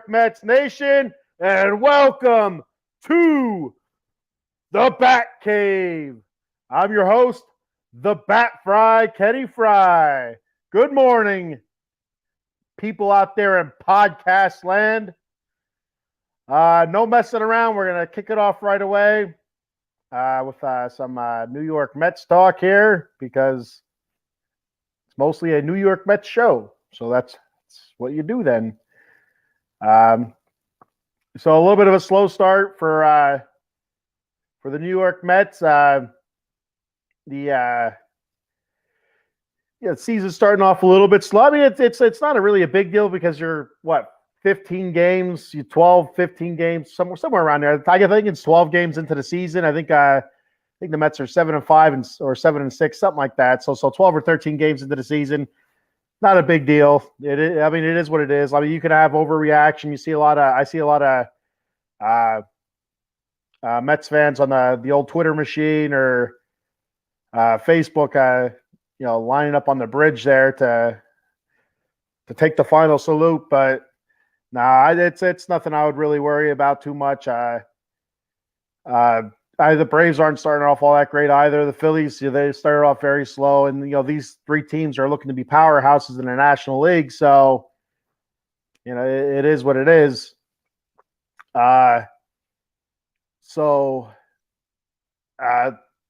York Mets Nation, and welcome to the Bat Cave. I'm your host, the Bat Frie, Kenny Fry. Good morning, people out there in podcast land. No messing around. We're going to kick it off right away with some New York Mets talk here because it's mostly a New York Mets show. So that's what you do then. So a little bit of a slow start for the New York Mets. The season's starting off a little bit slow. I mean, it's not really a big deal because you're 15 games, 12, 15 games, somewhere around there. I think it's 12 games into the season. I think the Mets are 7-5 or 7-6, something like that. So 12 or 13 games into the season. Not a big deal. It is what it is. I mean, you could have overreaction. I see a lot of Mets fans on the old Twitter machine or Facebook, lining up on the bridge there to take the final salute. But nah, it's nothing I would really worry about too much. The Braves aren't starting off all that great either. The Phillies, they started off very slow, and these three teams are looking to be powerhouses in the National League. So, it is what it is. The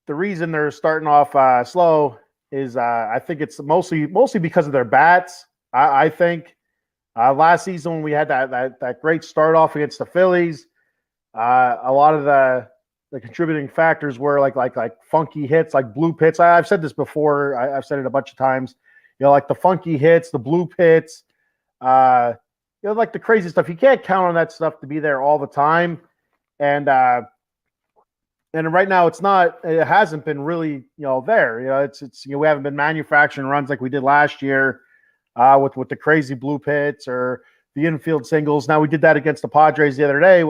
reason they're starting off slow is I think it's mostly because of their bats. I think last season when we had that great start off against the Phillies, a lot of the contributing factors were like funky hits, like bloop hits. I've said this before. I've said it a bunch of times. Like the funky hits, the bloop hits, like the crazy stuff. You can't count on that stuff to be there all the time. And right now it hasn't been really, there. It's we haven't been manufacturing runs like we did last year with the crazy bloop hits or the infield singles. Now we did that against the Padres the other day.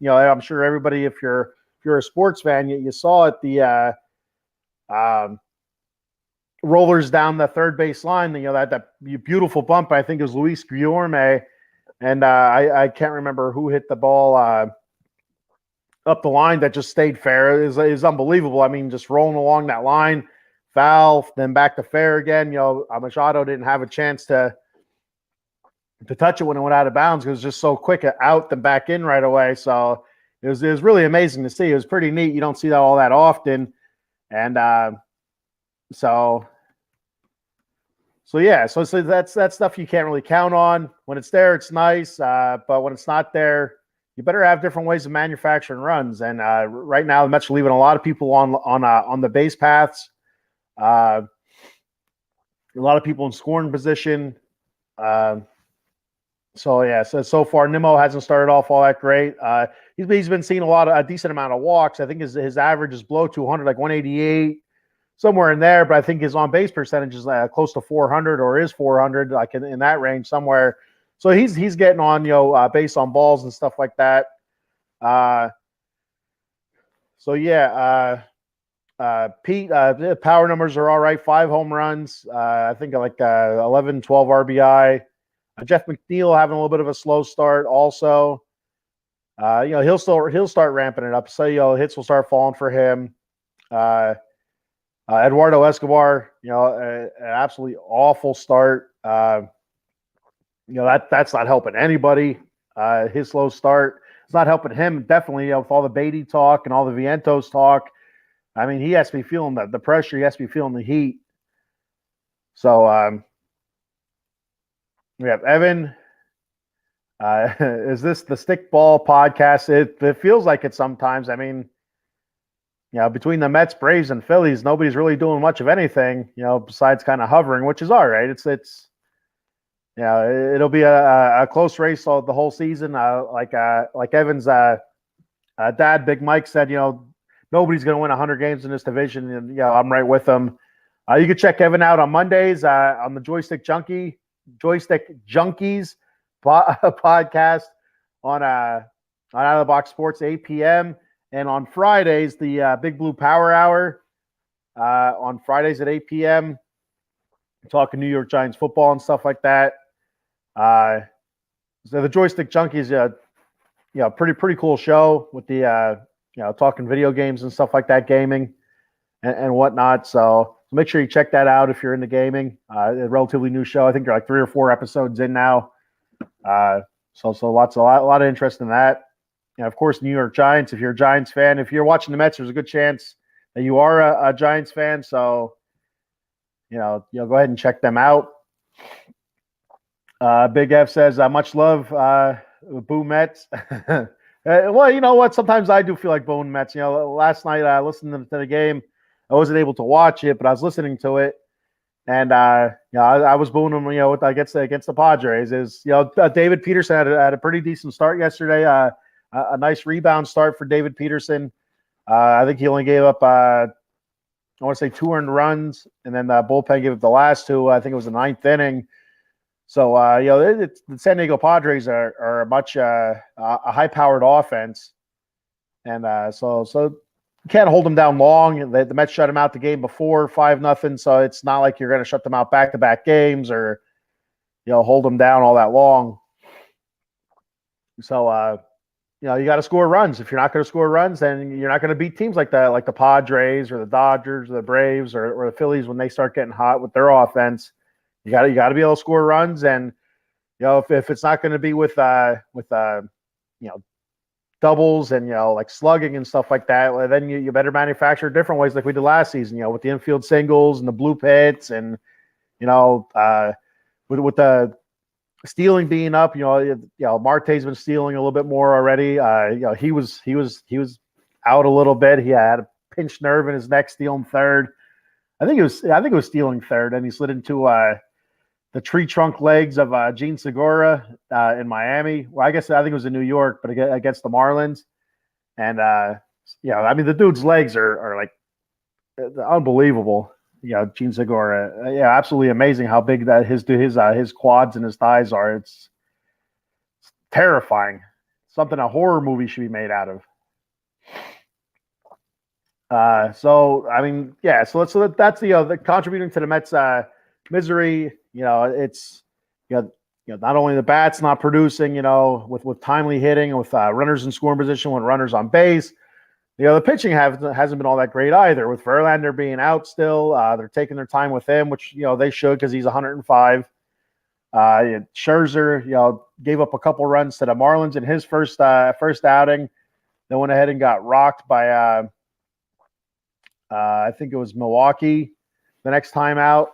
I'm sure everybody, if you're a sports fan, you saw it, the rollers down the third base line, that beautiful bump. I think it was Luis Guillorme, and I can't remember who hit the ball up the line that just stayed fair. It was unbelievable. I mean, just rolling along that line, foul, then back to fair again. Machado didn't have a chance to touch it when it went out of bounds because it was just so quick out then back in right away. So it was really amazing to see. It was pretty neat. You don't see that all that often. And so that's stuff you can't really count on. When it's there, it's nice. But when it's not there, you better have different ways of manufacturing runs. And right now, the Mets are leaving a lot of people on the base paths. A lot of people in scoring position. So far Nimmo hasn't started off all that great. He's been seeing a decent amount of walks. I think his average is below 200, like 188, somewhere in there. But I think his on base percentage is close to 400 or is 400, like in that range somewhere. So he's getting on base on balls and stuff like that. Pete, the power numbers are all right. 5 home runs. I think 11, 12 RBI. Jeff McNeil having a little bit of a slow start also. He'll start ramping it up. So, hits will start falling for him. Eduardo Escobar, an absolutely awful start. That's not helping anybody. His slow start. It's not helping him, definitely, with all the Beatty talk and all the Vientos talk. I mean, he has to be feeling the pressure. He has to be feeling the heat. So, we have Evan. Is this the Stickball podcast? It feels like it sometimes. I mean, between the Mets, Braves, and Phillies, nobody's really doing much of anything, besides kind of hovering, which is all right. It'll be a close race the whole season. Like Evan's dad, Big Mike, said, nobody's going to win 100 games in this division, and I'm right with them. You can check Evan out on Mondays on the Joystick Junkies podcast on Out of the Box Sports 8 p.m. and on Fridays the Big Blue Power Hour on Fridays at 8 p.m. talking New York Giants football and stuff like that. So the Joystick Junkies, pretty cool show with the talking video games and stuff like that, gaming and whatnot. So make sure you check that out if you're into gaming. A relatively new show. I think they're like 3 or 4 episodes in now. So a lot of interest in that. And of course, New York Giants. If you're a Giants fan, if you're watching the Mets, there's a good chance that you are a Giants fan. So go ahead and check them out. Big F says, much love, Boo Mets. Well, you know what? Sometimes I do feel like booing Mets. Last night I listened to the game. I wasn't able to watch it, but I was listening to it. And, I was booing them, against the Padres. David Peterson had a pretty decent start yesterday. A nice rebound start for David Peterson. I think he only gave up, I want to say 2 earned runs, and then the bullpen gave up the last 2. I think it was the 9th inning. So, the San Diego Padres are a much a high-powered offense, and so you can't hold them down long. The Mets shut them out the game before 5-0, so it's not like you're going to shut them out back-to-back games or hold them down all that long. So, you got to score runs. If you're not going to score runs, then you're not going to beat teams like the Padres or the Dodgers or the Braves or the Phillies when they start getting hot with their offense. You got to be able to score runs, and if it's not going to be with doubles and like slugging and stuff like that, well, then you better manufacture different ways like we did last season. With the infield singles and the blue pits, and with the stealing being up, Marte's been stealing a little bit more already. He was out a little bit. He had a pinched nerve in his neck, stealing third. I think it was stealing third, and he slid into the tree trunk legs of Gene Segura in Miami. Well, I think it was in New York, but against the Marlins. And the dude's legs are like unbelievable. Gene Segura, absolutely amazing how big that his quads and his thighs are. It's terrifying. Something a horror movie should be made out of. So that's the contributing to the Mets misery. It's not only the bats not producing, with timely hitting, with runners in scoring position, with runners on base. The pitching hasn't been all that great either. With Verlander being out still, they're taking their time with him, which they should, because he's 105. Scherzer, gave up a couple runs to the Marlins in his first outing. Then went ahead and got rocked by I think it was Milwaukee the next time out.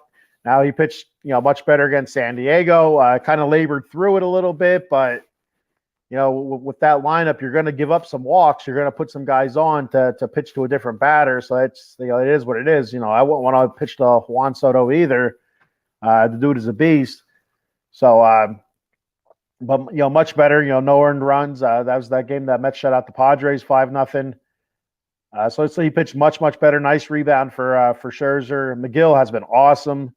Now he pitched, much better against San Diego. Kind of labored through it a little bit, but with that lineup, you're going to give up some walks. You're going to put some guys on to pitch to a different batter. So it's it is what it is. I wouldn't want to pitch to Juan Soto either. The dude is a beast. So, but much better. No earned runs. That was that game that Mets shut out the Padres 5-0. So he pitched much better. Nice rebound for Scherzer. McGill has been awesome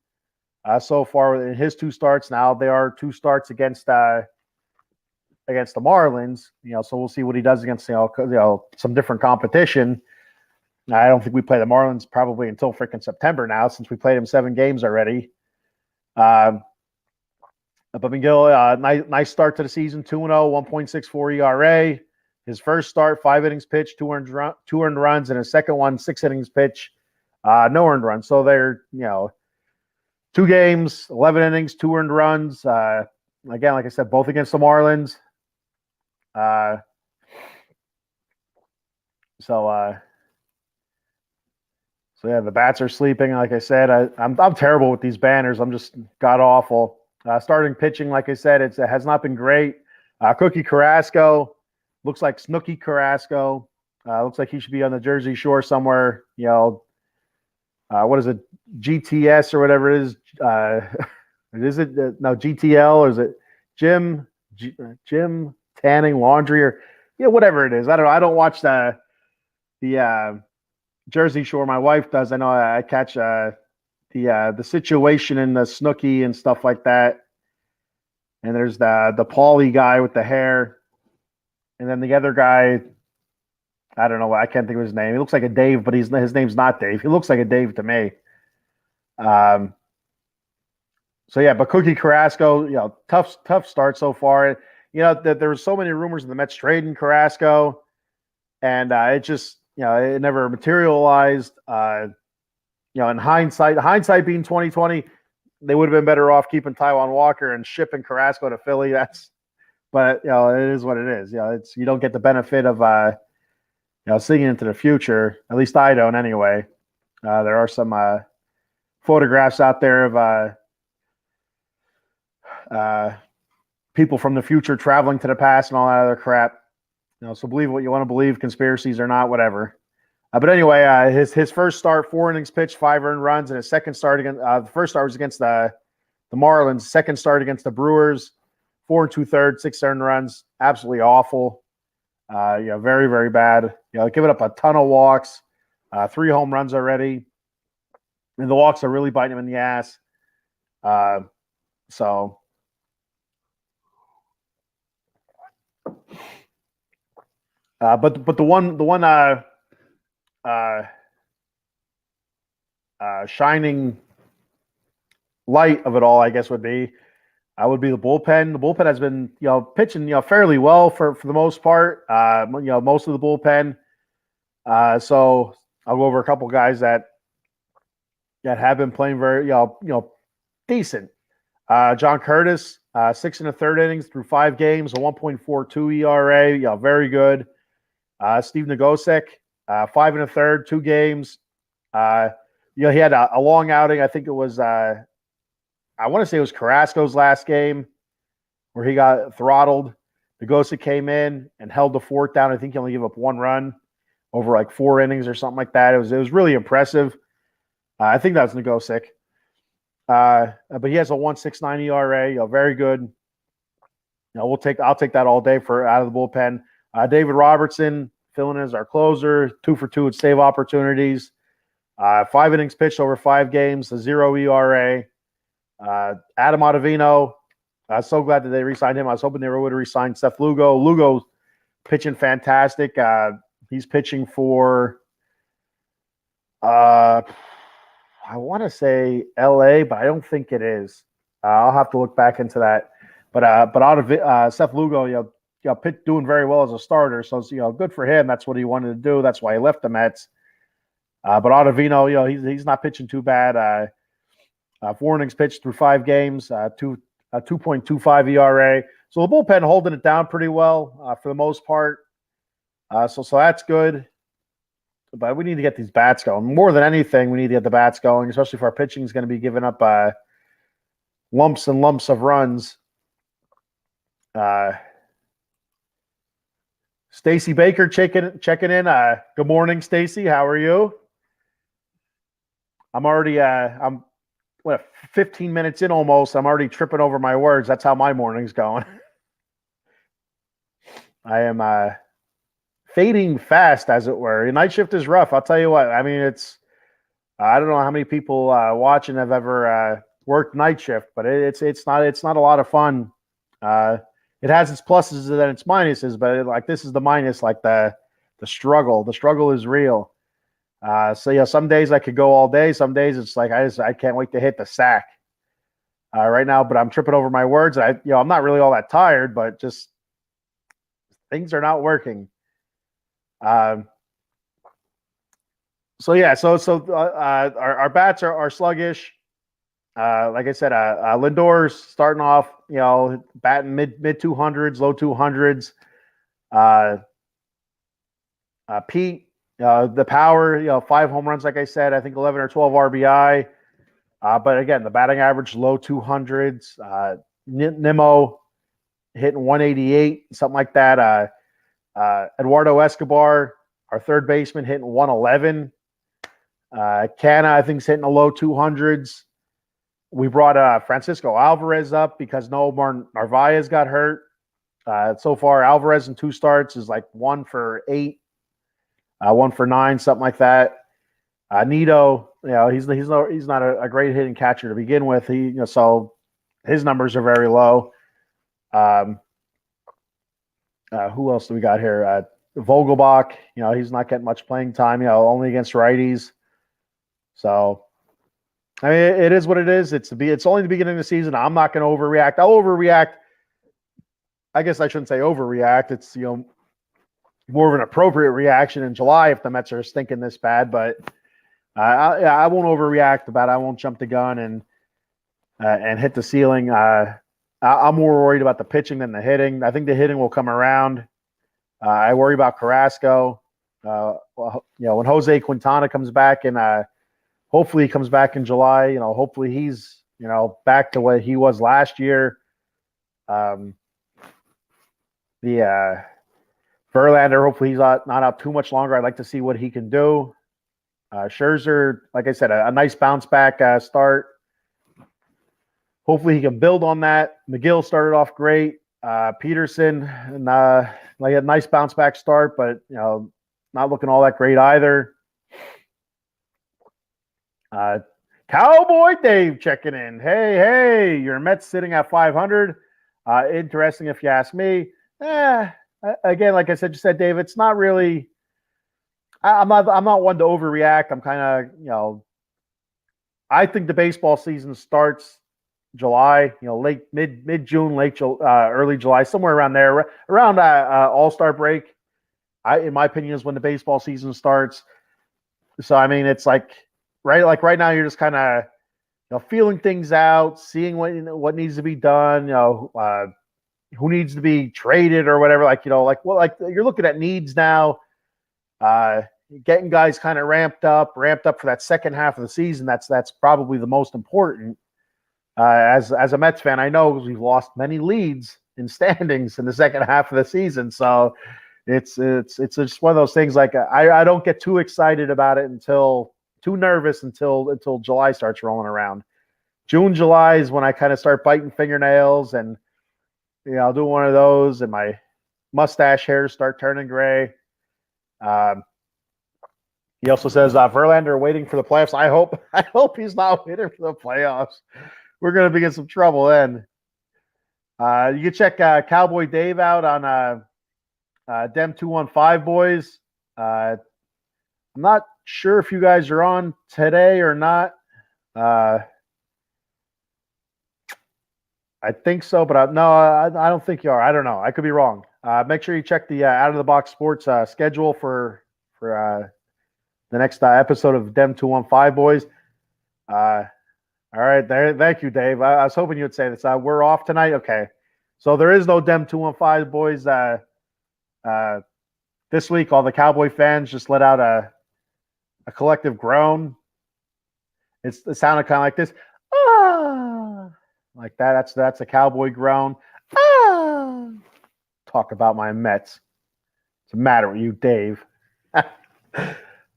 so far in his 2 starts. Now they are 2 starts against the Marlins. So we'll see what he does against some different competition. I don't think we play the Marlins probably until freaking September now, since we played him 7 games already. But McGill, nice start to the season. 2-0, 1.64 ERA. His first start, 5 innings pitched, 2 earned runs, and his second one, 6 innings pitched, no earned runs. So they're 2 games, 11 innings, 2 earned runs. Again, like I said, both against the Marlins. So the bats are sleeping. Like I said, I'm terrible with these banners. I'm just god awful. Starting pitching, like I said, it has not been great. Cookie Carrasco. Looks like Snooky Carrasco. Looks like he should be on the Jersey Shore somewhere. What is it? GTS or whatever it is. Is it no GTL, or is it Jim Tanning Laundry, or whatever it is? I don't know. I don't watch the Jersey Shore. My wife does. I know I catch the situation in the Snooki and stuff like that. And there's the Paulie guy with the hair. And then the other guy, I don't know. I can't think of his name. He looks like a Dave, but his name's not Dave. He looks like a Dave to me. So yeah, but Cookie Carrasco, tough start so far. that there were so many rumors of the Mets trading Carrasco, and it just, it never materialized. In hindsight being 2020, they would have been better off keeping Taijuan Walker and shipping Carrasco to Philly. But it is what it is. You don't get the benefit of seeing into the future. At least I don't, anyway. There are some photographs out there of people from the future traveling to the past and all that other crap. So believe what you want to believe, conspiracies or not, whatever. But anyway, his first start, 4 innings pitched, 5 earned runs, and his second start against the first start was against the Marlins. Second start against the Brewers, 4 2/3, 6 earned runs, absolutely awful. Very, very bad. Giving up a ton of walks, 3 home runs already, and the walks are really biting him in the ass. But the one shining light of it all, I guess, would be the bullpen. The bullpen has been, pitching, fairly well for the most part. Most of the bullpen. So I'll go over a couple guys that have been playing very, decent. John Curtis, 6 1/3 innings through 5 games, a 1.42 ERA. Very good. Steve Nagosek, 5 1/3, 2 games. He had a long outing. I think it was, I want to say it was Carrasco's last game where he got throttled. Nagosek came in and held the fort down. I think he only gave up 1 run over like 4 innings or something like that. It was really impressive. I think that was Nagosek. But he has a 1.69 ERA. Very good. I'll take that all day out of the bullpen. David Robertson filling in as our closer, 2 for 2 with save opportunities. 5 innings pitched over 5 games, a 0 ERA. Adam Ottavino, so glad that they re-signed him. I was hoping they would have re-signed Seth Lugo. Lugo's pitching fantastic. He's pitching for, I want to say LA, but I don't think it is. I'll have to look back into that. But Seth Lugo, doing very well as a starter. So it's, good for him. That's what he wanted to do. That's why he left the Mets. But Ottavino, he's not pitching too bad. 4 innings pitched through 5 games, 2.25 ERA. So the bullpen holding it down pretty well for the most part. So that's good. But we need to get these bats going. More than anything, we need to get the bats going, especially if our pitching is going to be giving up lumps and lumps of runs. Stacy Baker checking in. Good morning, Stacy. How are you? I'm already 15 minutes in almost. I'm already tripping over my words. That's how my morning's going. I am fading fast, as it were. Night shift is rough. I'll tell you what. I mean, I don't know how many people watching have ever worked night shift, but it's not a lot of fun. It has its pluses and its minuses, but this is the minus, like the struggle. The struggle is real. So some days I could go all day. Some days it's like I can't wait to hit the sack. Right now, but I'm tripping over my words. I'm not really all that tired, but just things are not working. Our bats are sluggish. Like I said, Lindor's starting off, batting mid 200s, low 200s. Pete, the power, 5 home runs, like I said, I think 11 or 12 RBI. But again, the batting average, low 200s. Nimmo hitting 188, something like that. Eduardo Escobar, our third baseman, hitting 111. Canna, I think, is hitting the low 200s. We brought Francisco Alvarez up because Nomar Narvaez got hurt. So far, Alvarez in 2 starts is like 1 for 8, 1 for 9, something like that. Nito, he's not a great hitting catcher to begin with. So his numbers are very low. Who else do we got here? Vogelbach, he's not getting much playing time, only against righties. So, I mean, it is what it is. It's only the beginning of the season. I'm not going to overreact. I'll overreact I guess I shouldn't say overreact. It's more of an appropriate reaction in July if the Mets are stinking this bad. But I won't overreact about it. I won't jump the gun and hit the ceiling. I'm more worried about the pitching than the hitting. I think the hitting will come around. I worry about Carrasco. When Jose Quintana comes back and hopefully he comes back in July, hopefully he's, back to what he was last year. The Verlander, hopefully he's not out too much longer. I'd like to see what he can do. Scherzer, like I said, a nice bounce back start. Hopefully he can build on that. McGill started off great. Peterson, and like a nice bounce back start, but not looking all that great either. Cowboy Dave checking in. Hey, your Mets sitting at 500. Interesting if you ask me. Again, like I said, Dave, it's not really. I'm not one to overreact. I'm kind of, I think the baseball season starts July, late mid June, early July, somewhere around there, around All-Star break. In my opinion, is when the baseball season starts. So I mean, it's like right now, you're just kind of feeling things out, seeing what needs to be done. Who needs to be traded or whatever. You're looking at needs now. Getting guys kind of ramped up for that second half of the season. That's probably the most important. As a Mets fan, I know we've lost many leads in standings in the second half of the season. So it's just one of those things. Like I don't get too excited about it too nervous until July starts rolling around. June, July is when I kind of start biting fingernails and I'll do one of those and my mustache hairs start turning gray. He also says Verlander waiting for the playoffs. I hope he's not waiting for the playoffs. We're going to be in some trouble then. You can check Cowboy Dave out on Dem 215 boys. I'm not sure if you guys are on today or not. I think so, but no, I don't think you are. I don't know. I could be wrong. Make sure you check the Out of the Box Sports schedule for the next episode of Dem 215 boys. All right, there. Thank you, Dave. I was hoping you would say this. We're off tonight. Okay, so there is no Dem 215 boys this week. All the Cowboy fans just let out a collective groan. It sounded kind of like this. Ah, like that. That's a Cowboy groan. Ah. Talk about my Mets. What's the matter with you, Dave?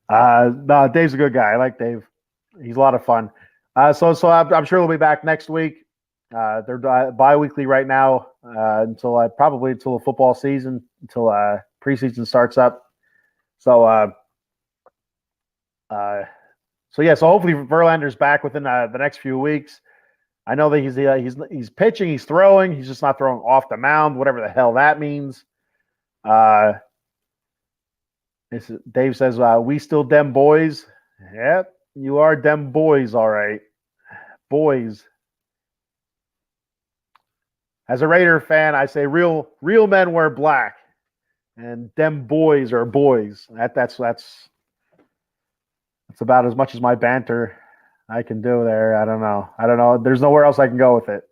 No, Dave's a good guy. I like Dave. He's a lot of fun. So I'm sure we'll be back next week. They're bi-weekly right now until probably until the football season, until preseason starts up. So hopefully Verlander's back within the next few weeks. I know that he's pitching, he's throwing, he's just not throwing off the mound, whatever the hell that means. Dave says, we still dem boys. Yep, you are dem boys, all right. Boys. As a Raider fan, I say real men wear black, and dem boys are boys. That's about as much as my banter I can do there. I don't know. There's nowhere else I can go with it.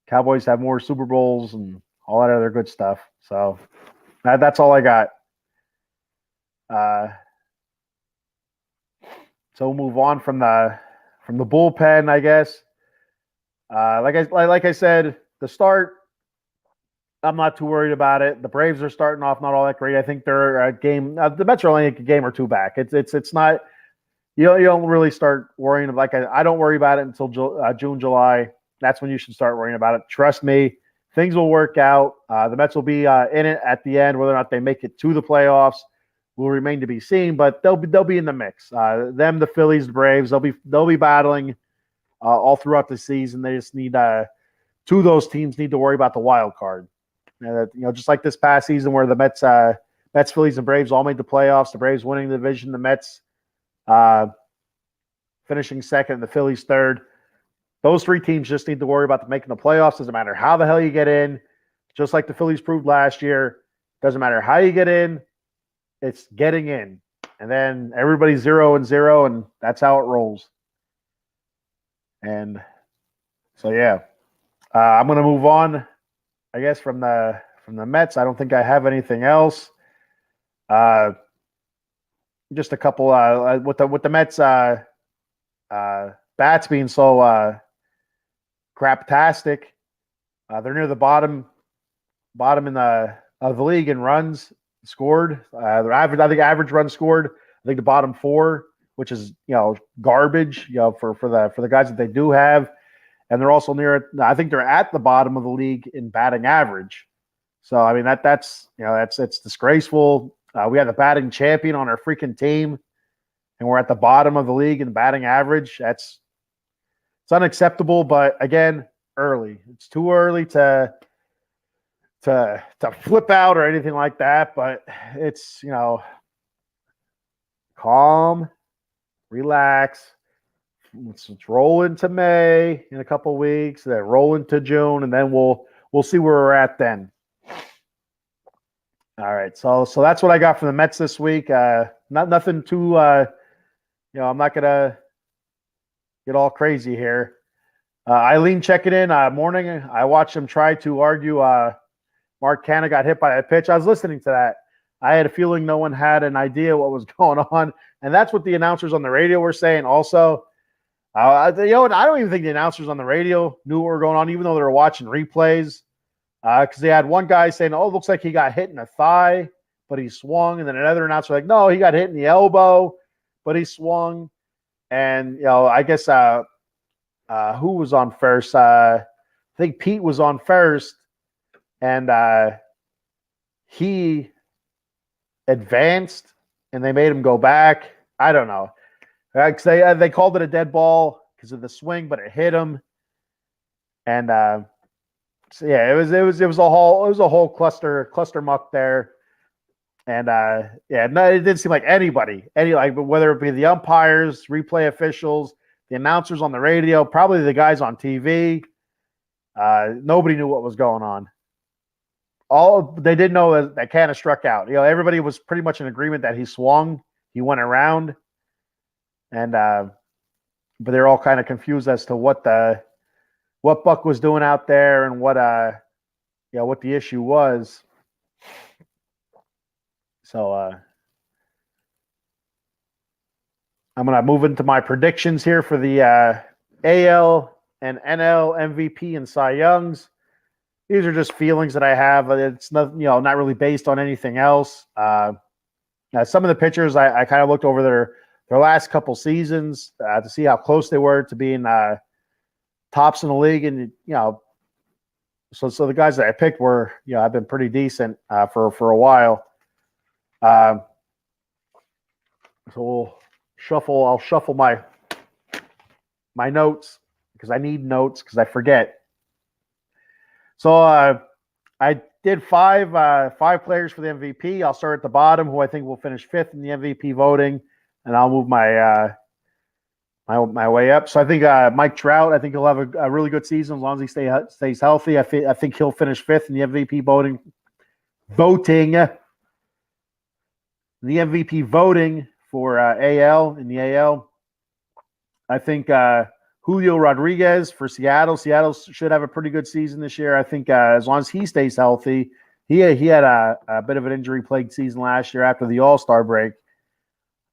Cowboys have more Super Bowls and all that other good stuff. So that's all I got. So we'll move on from the bullpen, I guess. Like I said, the start, I'm not too worried about it. The Braves are starting off not all that great. I think they're a game. The Mets are only a game or two back. It's not. You don't really start worrying. I don't worry about it until June, July. That's when you should start worrying about it. Trust me, things will work out. The Mets will be in it at the end. Whether or not they make it to the playoffs will remain to be seen. But they'll be in the mix. The Phillies, the Braves, they'll be battling all throughout the season. They just need two of those teams need to worry about the wild card. Just like this past season where the Mets, Phillies, and Braves all made the playoffs. The Braves winning the division. The Mets finishing second, and the Phillies third. Those three teams just need to worry about making the playoffs. Doesn't matter how the hell you get in. just like the Phillies proved last year. Doesn't matter how you get in, it's getting in. And then everybody's 0-0, and that's how it rolls. And so, yeah, I'm going to move on, I guess, from the Mets. I don't think I have anything else. Just a couple with the Mets bats being so craptastic. They're near the bottom in the of the league in runs scored. Their average, I think, average runs scored. I think the bottom 4, which is garbage. For the guys that they do have, and they're also near. I think they're at the bottom of the league in batting average. So I mean that's it's disgraceful. We have the batting champion on our freaking team, and we're at the bottom of the league in batting average. It's unacceptable. But again, early. It's too early to flip out or anything like that. But it's calm, relax. Let's roll into May in a couple of weeks. Then roll into June, and then we'll see where we're at then. All right, so that's what I got from the Mets this week. Nothing too, I'm not gonna get all crazy here. Eileen checking in. Morning. I watched him try to argue. Mark Canha got hit by a pitch. I was listening to that. I had a feeling no one had an idea what was going on, and that's what the announcers on the radio were saying. Also, I don't even think the announcers on the radio knew what were going on, even though they were watching replays. Because they had one guy saying, "Oh, it looks like he got hit in the thigh, but he swung," and then another announcer like, "No, he got hit in the elbow, but he swung." And I guess who was on first? I think Pete was on first, and he advanced, and they made him go back. I don't know. They called it a dead ball because of the swing, but it hit him, and. So yeah, it was a whole cluster muck there, and no, it didn't seem like anybody, but whether it be the umpires, replay officials, the announcers on the radio, probably the guys on TV, nobody knew what was going on. All they did know that Canha struck out. Everybody was pretty much in agreement that he swung, he went around, and but they're all kind of confused as to what Buck was doing out there and what the issue was. So I'm going to move into my predictions here for the AL and NL MVP and Cy Youngs. These are just feelings that I have. It's not really based on anything else. Some of the pitchers I kind of looked over their last couple seasons to see how close they were to being tops in the league, and so the guys that I picked were I've been pretty decent for a while. So I'll shuffle my notes because I need notes because I forget. So I did five players for the MVP. I'll start at the bottom, who I think will finish 5th in the MVP voting, and I'll move my way up. So I think Mike Trout, I think he'll have a really good season as long as he stays healthy. I think he'll finish 5th in the MVP voting. The MVP voting for AL in the AL. I think Julio Rodriguez for Seattle. Seattle should have a pretty good season this year. I think as long as he stays healthy. He had a bit of an injury-plagued season last year after the All-Star break.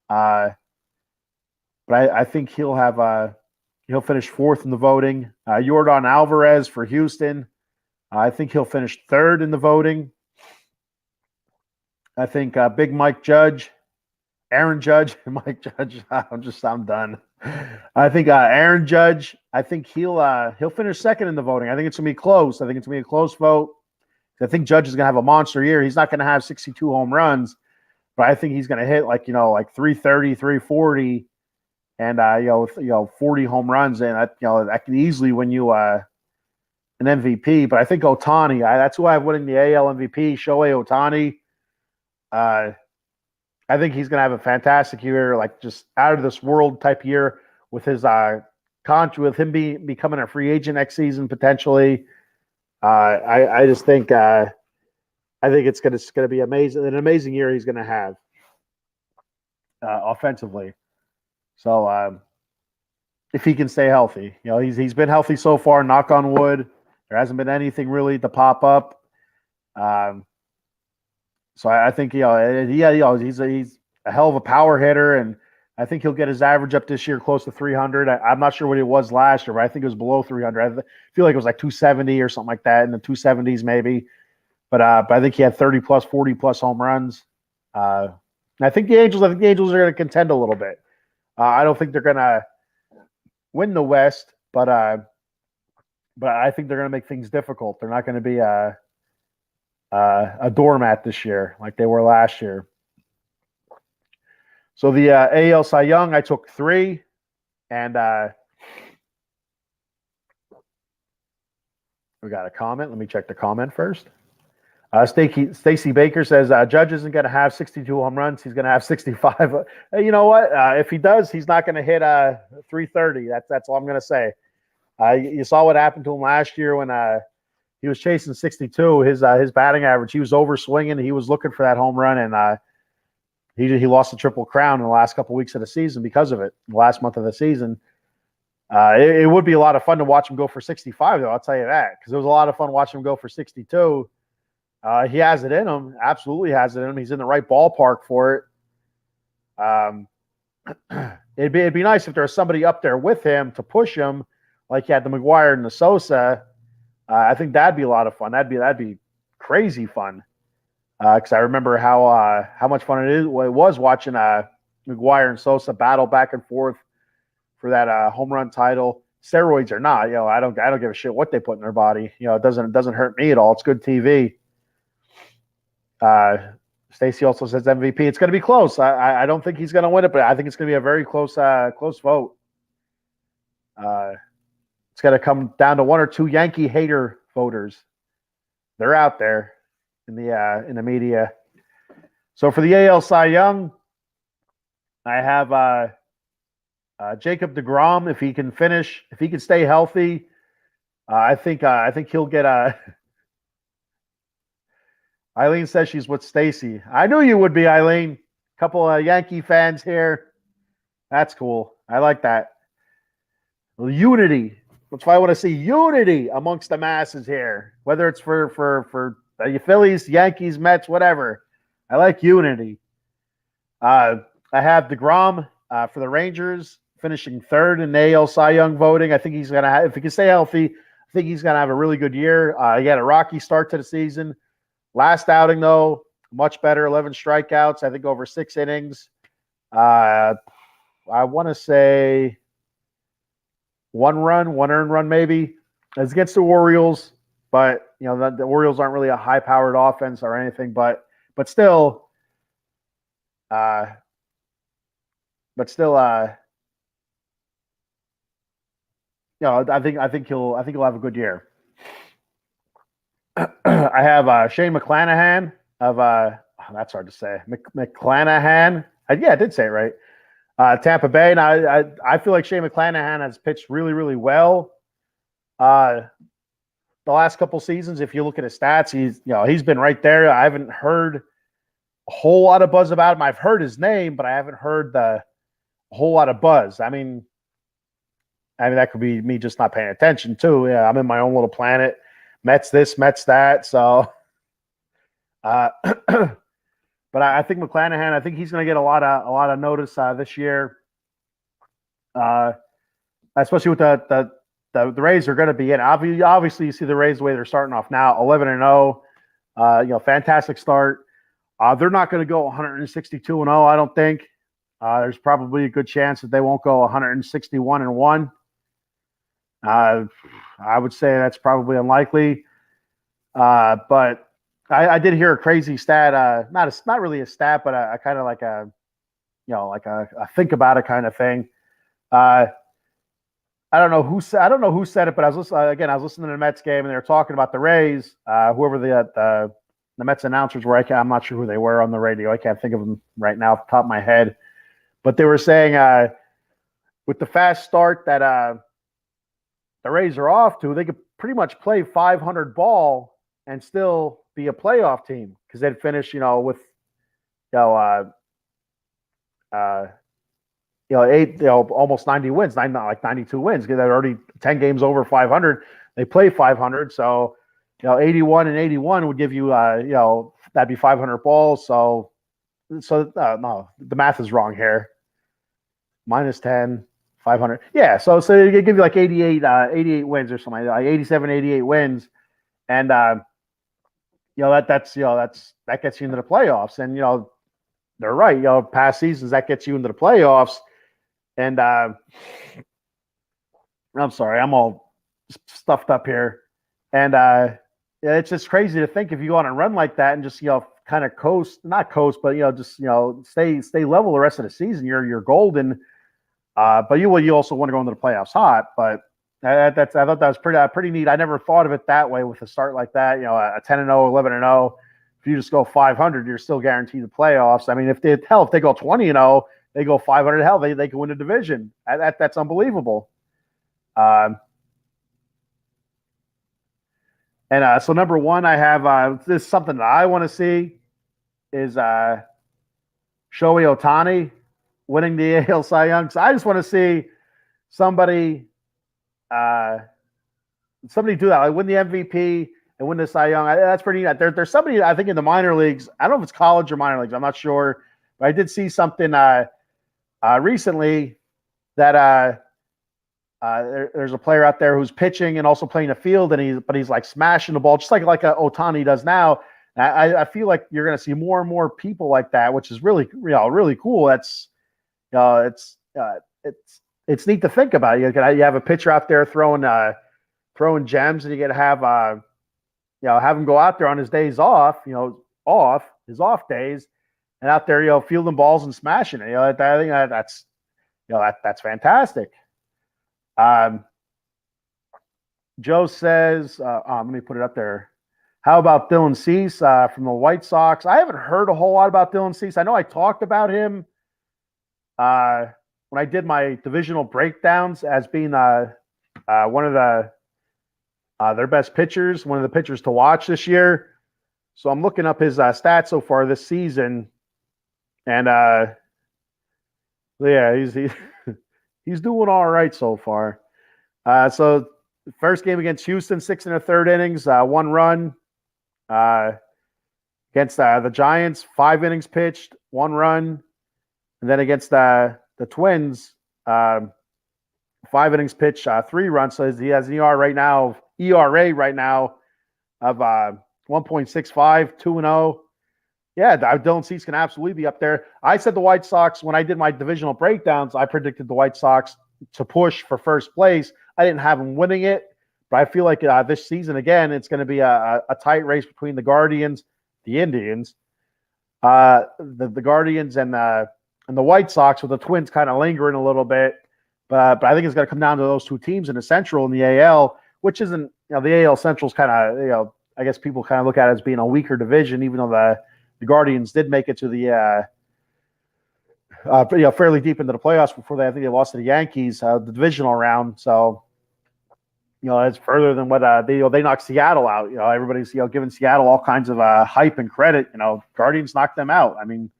But I think he'll finish 4th in the voting. Yordan Alvarez for Houston. I think he'll finish 3rd in the voting. I think Big Mike Judge, Aaron Judge, Mike Judge. I'm done. I think Aaron Judge. I think he'll finish 2nd in the voting. I think it's gonna be close. I think it's gonna be a close vote. I think Judge is gonna have a monster year. He's not gonna have 62 home runs, but I think he's gonna hit like 330, 340. And 40 home runs, and that can easily win you an MVP. But I think Ohtani, that's who I have winning the AL MVP. Shohei Ohtani. I think he's going to have a fantastic year, like just out of this world type year with his with him becoming a free agent next season potentially. I just think I think it's gonna be amazing, an amazing year he's gonna have offensively. So if he can stay healthy, he's been healthy so far. Knock on wood. There hasn't been anything really to pop up. Um, so I think he's a hell of a power hitter, and I think he'll get his average up this year close to 300. I'm not sure what it was last year, but I think it was below 300. I feel like it was like 270 or something like that, in the 270s maybe. But I think he had 30 plus, 40 plus home runs. I think the Angels are going to contend a little bit. I don't think they're going to win the West, but I think they're going to make things difficult. They're not going to be a doormat this year like they were last year. So the AL Cy Young, I took 3, and we got a comment. Let me check the comment first. Stacy Baker says Judge isn't going to have 62 home runs. He's going to have 65. You know what? If he does, he's not going to hit 330. That's all I'm going to say. You saw what happened to him last year when he was chasing 62. His batting average, he was over swinging. He was looking for that home run, and he lost the Triple Crown in the last couple of weeks of the season because of it. The last month of the season. It would be a lot of fun to watch him go for 65, though. I'll tell you that, because it was a lot of fun watching him go for 62. He has it in him. Absolutely has it in him. He's in the right ballpark for it. It'd be nice if there was somebody up there with him to push him, like you had the McGuire and the Sosa. I think that'd be a lot of fun. That'd be crazy fun. Because I remember how much fun it was watching McGuire and Sosa battle back and forth for that home run title. Steroids or not, I don't give a shit what they put in their body. It doesn't hurt me at all. It's good TV. Stacy also says MVP. It's going to be close. I don't think he's going to win it, but I think it's going to be a very close vote. It's going to come down to 1 or 2 Yankee hater voters. They're out there in the media. So for the AL Cy Young, I have Jacob deGrom. If he can stay healthy, I think he'll get a. Eileen says she's with Stacy. I knew you would be, Eileen. Couple of Yankee fans here. That's cool. I like that. Unity. That's why I want to see unity amongst the masses here. Whether it's for the Phillies, Yankees, Mets, whatever. I like unity. I have DeGrom for the Rangers, finishing 3rd in the AL Cy Young voting. I think he's going to have, if he can stay healthy, I think he's going to have a really good year. He had a rocky start to the season. Last outing, though, much better. 11 strikeouts, I think over 6 innings. I want to say 1 earned run maybe. It's against the Orioles, but the Orioles aren't really a high-powered offense or anything. But still, I think he'll have a good year. I have Shane McClanahan of that's hard to say. McClanahan. Yeah, I did say it right. Tampa Bay. Now I feel like Shane McClanahan has pitched really, really well. The last couple seasons, if you look at his stats, he's been right there. I haven't heard a whole lot of buzz about him. I've heard his name, but I haven't heard a whole lot of buzz. I mean, that could be me just not paying attention too. Yeah, I'm in my own little planet. Mets this, Mets that. So, but I think McClanahan. I think he's going to get a lot of notice this year. Especially with the Rays are going to be in. Obviously, you see the Rays the way they're starting off now, 11-0. Fantastic start. They're not going to go 162-0. I don't think. There's probably a good chance that they won't go 161-1. I would say that's probably unlikely. But I did hear a crazy stat. Not really a stat, but a kind of like a think about it kind of thing. I don't know who said it, but I was listening to the Mets game, and they were talking about the Rays. Whoever the Mets announcers were, I'm not sure who they were on the radio. I can't think of them right now off the top of my head. But they were saying with the fast start that the Rays are off to, pretty much play 500 ball and still be a playoff team because they'd finish, with uh, uh, almost 90 wins, not like 92 wins because they're already 10 games over 500. They play 500, so 81 and 81 would give you, that'd be 500 balls. So no, the math is wrong here. Minus 10, 500. Yeah, so it give you like 88 wins or something like 87, 88 wins, and that gets you into the playoffs. And they're right. Past seasons that gets you into the playoffs. And I'm sorry, I'm all stuffed up here. And it's just crazy to think if you go on a run like that and just kind of not coast, but just stay level the rest of the season. You're golden. But you also want to go into the playoffs hot. But I thought that was pretty neat. I never thought of it that way with a start like that. A 10-0, 11-0. If you just go 500, you're still guaranteed the playoffs. I mean, if they go 20-0, they go 500. Hell, they can win a division. That's unbelievable. So number one, I have this is something that I want to see is Shohei Ohtani winning the AL Cy Young. So I just want to see somebody do that, like win the MVP and win the Cy Young. That's pretty neat. There's somebody I think in the minor leagues. I don't know if it's college or minor leagues. I'm not sure, but I did see something recently that there's a player out there who's pitching and also playing the field, and he's like smashing the ball just like a Ohtani does now. I feel like you're going to see more and more people like that, which is really really cool. That's it's neat to think about. You have a pitcher out there throwing gems, and you get to have have him go out there on his days off, his off days, and out there fielding balls and smashing it. I think that's fantastic. Joe says, let me put it up there. How about Dylan Cease from the White Sox? I haven't heard a whole lot about Dylan Cease. I know I talked about him when I did my divisional breakdowns as being one of their best pitchers, one of the pitchers to watch this year. So I'm looking up his stats so far this season, and he's doing all right so far. So first game against Houston, 6 1/3 innings, 1 run. Against the Giants, 5 innings pitched, 1 run. And then against the Twins, 5 innings pitched, 3 runs. So he has an ERA right now of 1.65, 2-0. Yeah, Dylan Cease can absolutely be up there. I said the White Sox, when I did my divisional breakdowns, I predicted the White Sox to push for first place. I didn't have them winning it, but I feel like this season, again, it's going to be a tight race between the Guardians, the Indians, the Guardians, and the White Sox, with the Twins kind of lingering a little bit. But I think it's going to come down to those two teams in the Central and the AL, which isn't, the AL Central's kind of, I guess people kind of look at it as being a weaker division, even though the Guardians did make it to the fairly deep into the playoffs before I think they lost to the Yankees, the divisional round. So, it's further than what they knocked Seattle out. Everybody's giving Seattle all kinds of hype and credit. Guardians knocked them out. I mean,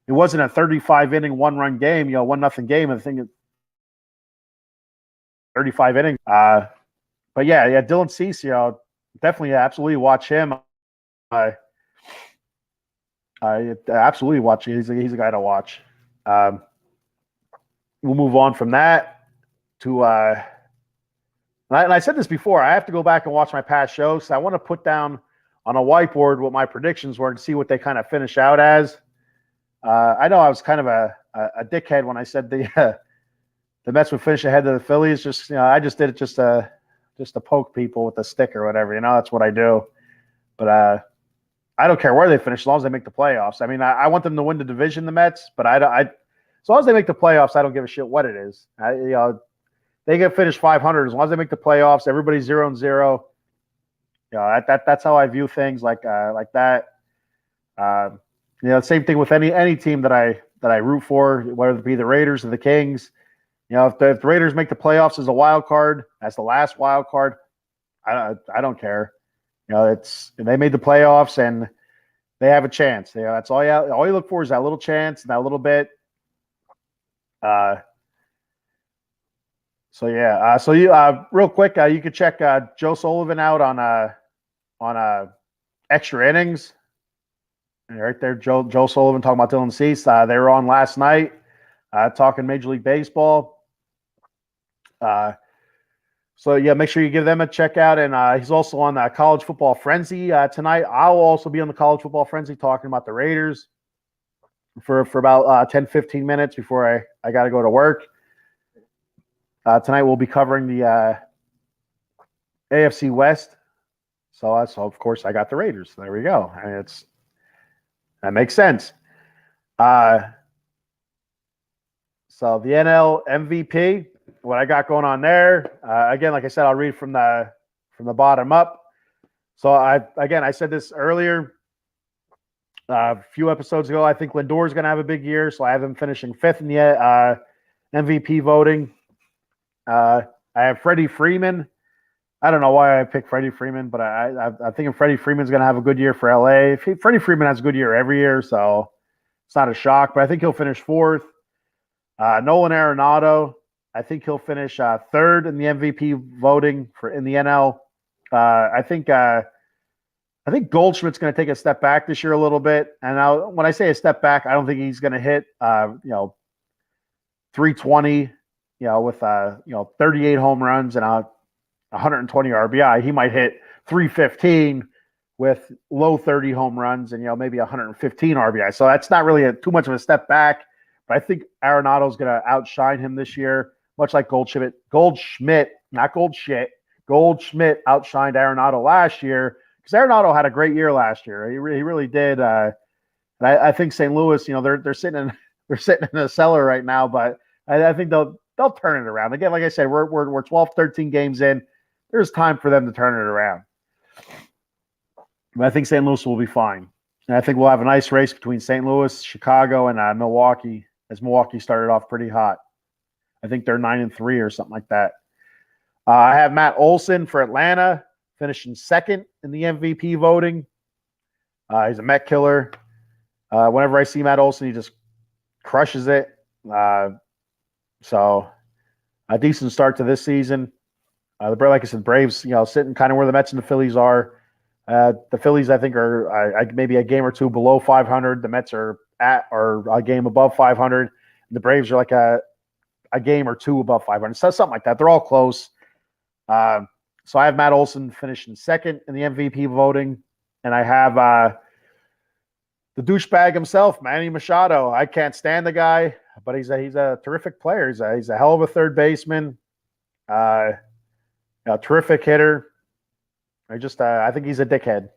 it wasn't a 35-inning 1-run game, 1-0 game. I think 35 innings. But yeah, Dylan Cease, definitely, absolutely watch him. I absolutely watch. He's a guy to watch. We'll move on from that to. And I said this before. I have to go back and watch my past shows. So I want to put down on a whiteboard what my predictions were and see what they kind of finish out as. I know I was kind of a dickhead when I said the Mets would finish ahead of the Phillies. Just I just did it just to poke people with a stick or whatever. That's what I do. But I don't care where they finish as long as they make the playoffs. I mean, I want them to win the division, the Mets, but I as long as they make the playoffs, I don't give a shit what it is. They get finished 500 as long as they make the playoffs. Everybody's 0-0. That's how I view things like that. Same thing with any team that I root for, whether it be the Raiders or the Kings. If the Raiders make the playoffs as a wild card, as the last wild card, I don't care. They made the playoffs and they have a chance. That's all you look for is that little chance and that little bit. So yeah. So you real quick, you could check Joe Sullivan out on extra innings. And right there, Joe Sullivan talking about Dylan Cease. They were on last night talking Major League Baseball. So yeah, make sure you give them a check out. And he's also on College Football Frenzy tonight. I'll also be on the College Football Frenzy talking about the Raiders for about 10, 15 minutes before I got to go to work. Tonight we'll be covering the AFC West. So of course I got the Raiders. There we go. And that makes sense. So the NL MVP, what I got going on there. Again, like I said, I'll read from the bottom up. So I said this earlier, a few episodes ago. I think Lindor is going to have a big year, so I have him finishing 5th in the MVP voting. I have Freddie Freeman. I don't know why I picked Freddie Freeman, but I think Freddie Freeman's going to have a good year for LA. Freddie Freeman has a good year every year, so it's not a shock. But I think he'll finish 4th. Nolan Arenado, I think he'll finish 3rd in the MVP voting in the NL. I think Goldschmidt's going to take a step back this year a little bit. And when I say a step back, I don't think he's going to hit 320, with 38 home runs and 120 RBI. He might hit 315 with low 30 home runs and maybe 115 RBI. So that's not really too much of a step back. But I think Arenado's going to outshine him this year, much like Goldschmidt, not Goldshit. Goldschmidt outshined Arenado last year because Arenado had a great year last year. He really did. And I think St. Louis, they're sitting in the cellar right now, but I think they'll turn it around. Again, like I said, we're 12, 13 games in. There's time for them to turn it around. But I think St. Louis will be fine. And I think we'll have a nice race between St. Louis, Chicago, and Milwaukee, as Milwaukee started off pretty hot. I think they're 9-3 or something like that. I have Matt Olson for Atlanta, finishing 2nd in the MVP voting. He's a Met killer. Whenever I see Matt Olson, he just crushes it. So a decent start to this season. Like I said, Braves, sitting kind of where the Mets and the Phillies are. The Phillies, I think, are maybe a game or two below 500. The Mets are a game above 500. The Braves are like a game or two above 500. So something like that. They're all close. So I have Matt Olson finishing 2nd in the MVP voting. And I have the douchebag himself, Manny Machado. I can't stand the guy, but he's a terrific player. He's a hell of a third baseman. A terrific hitter. I think he's a dickhead.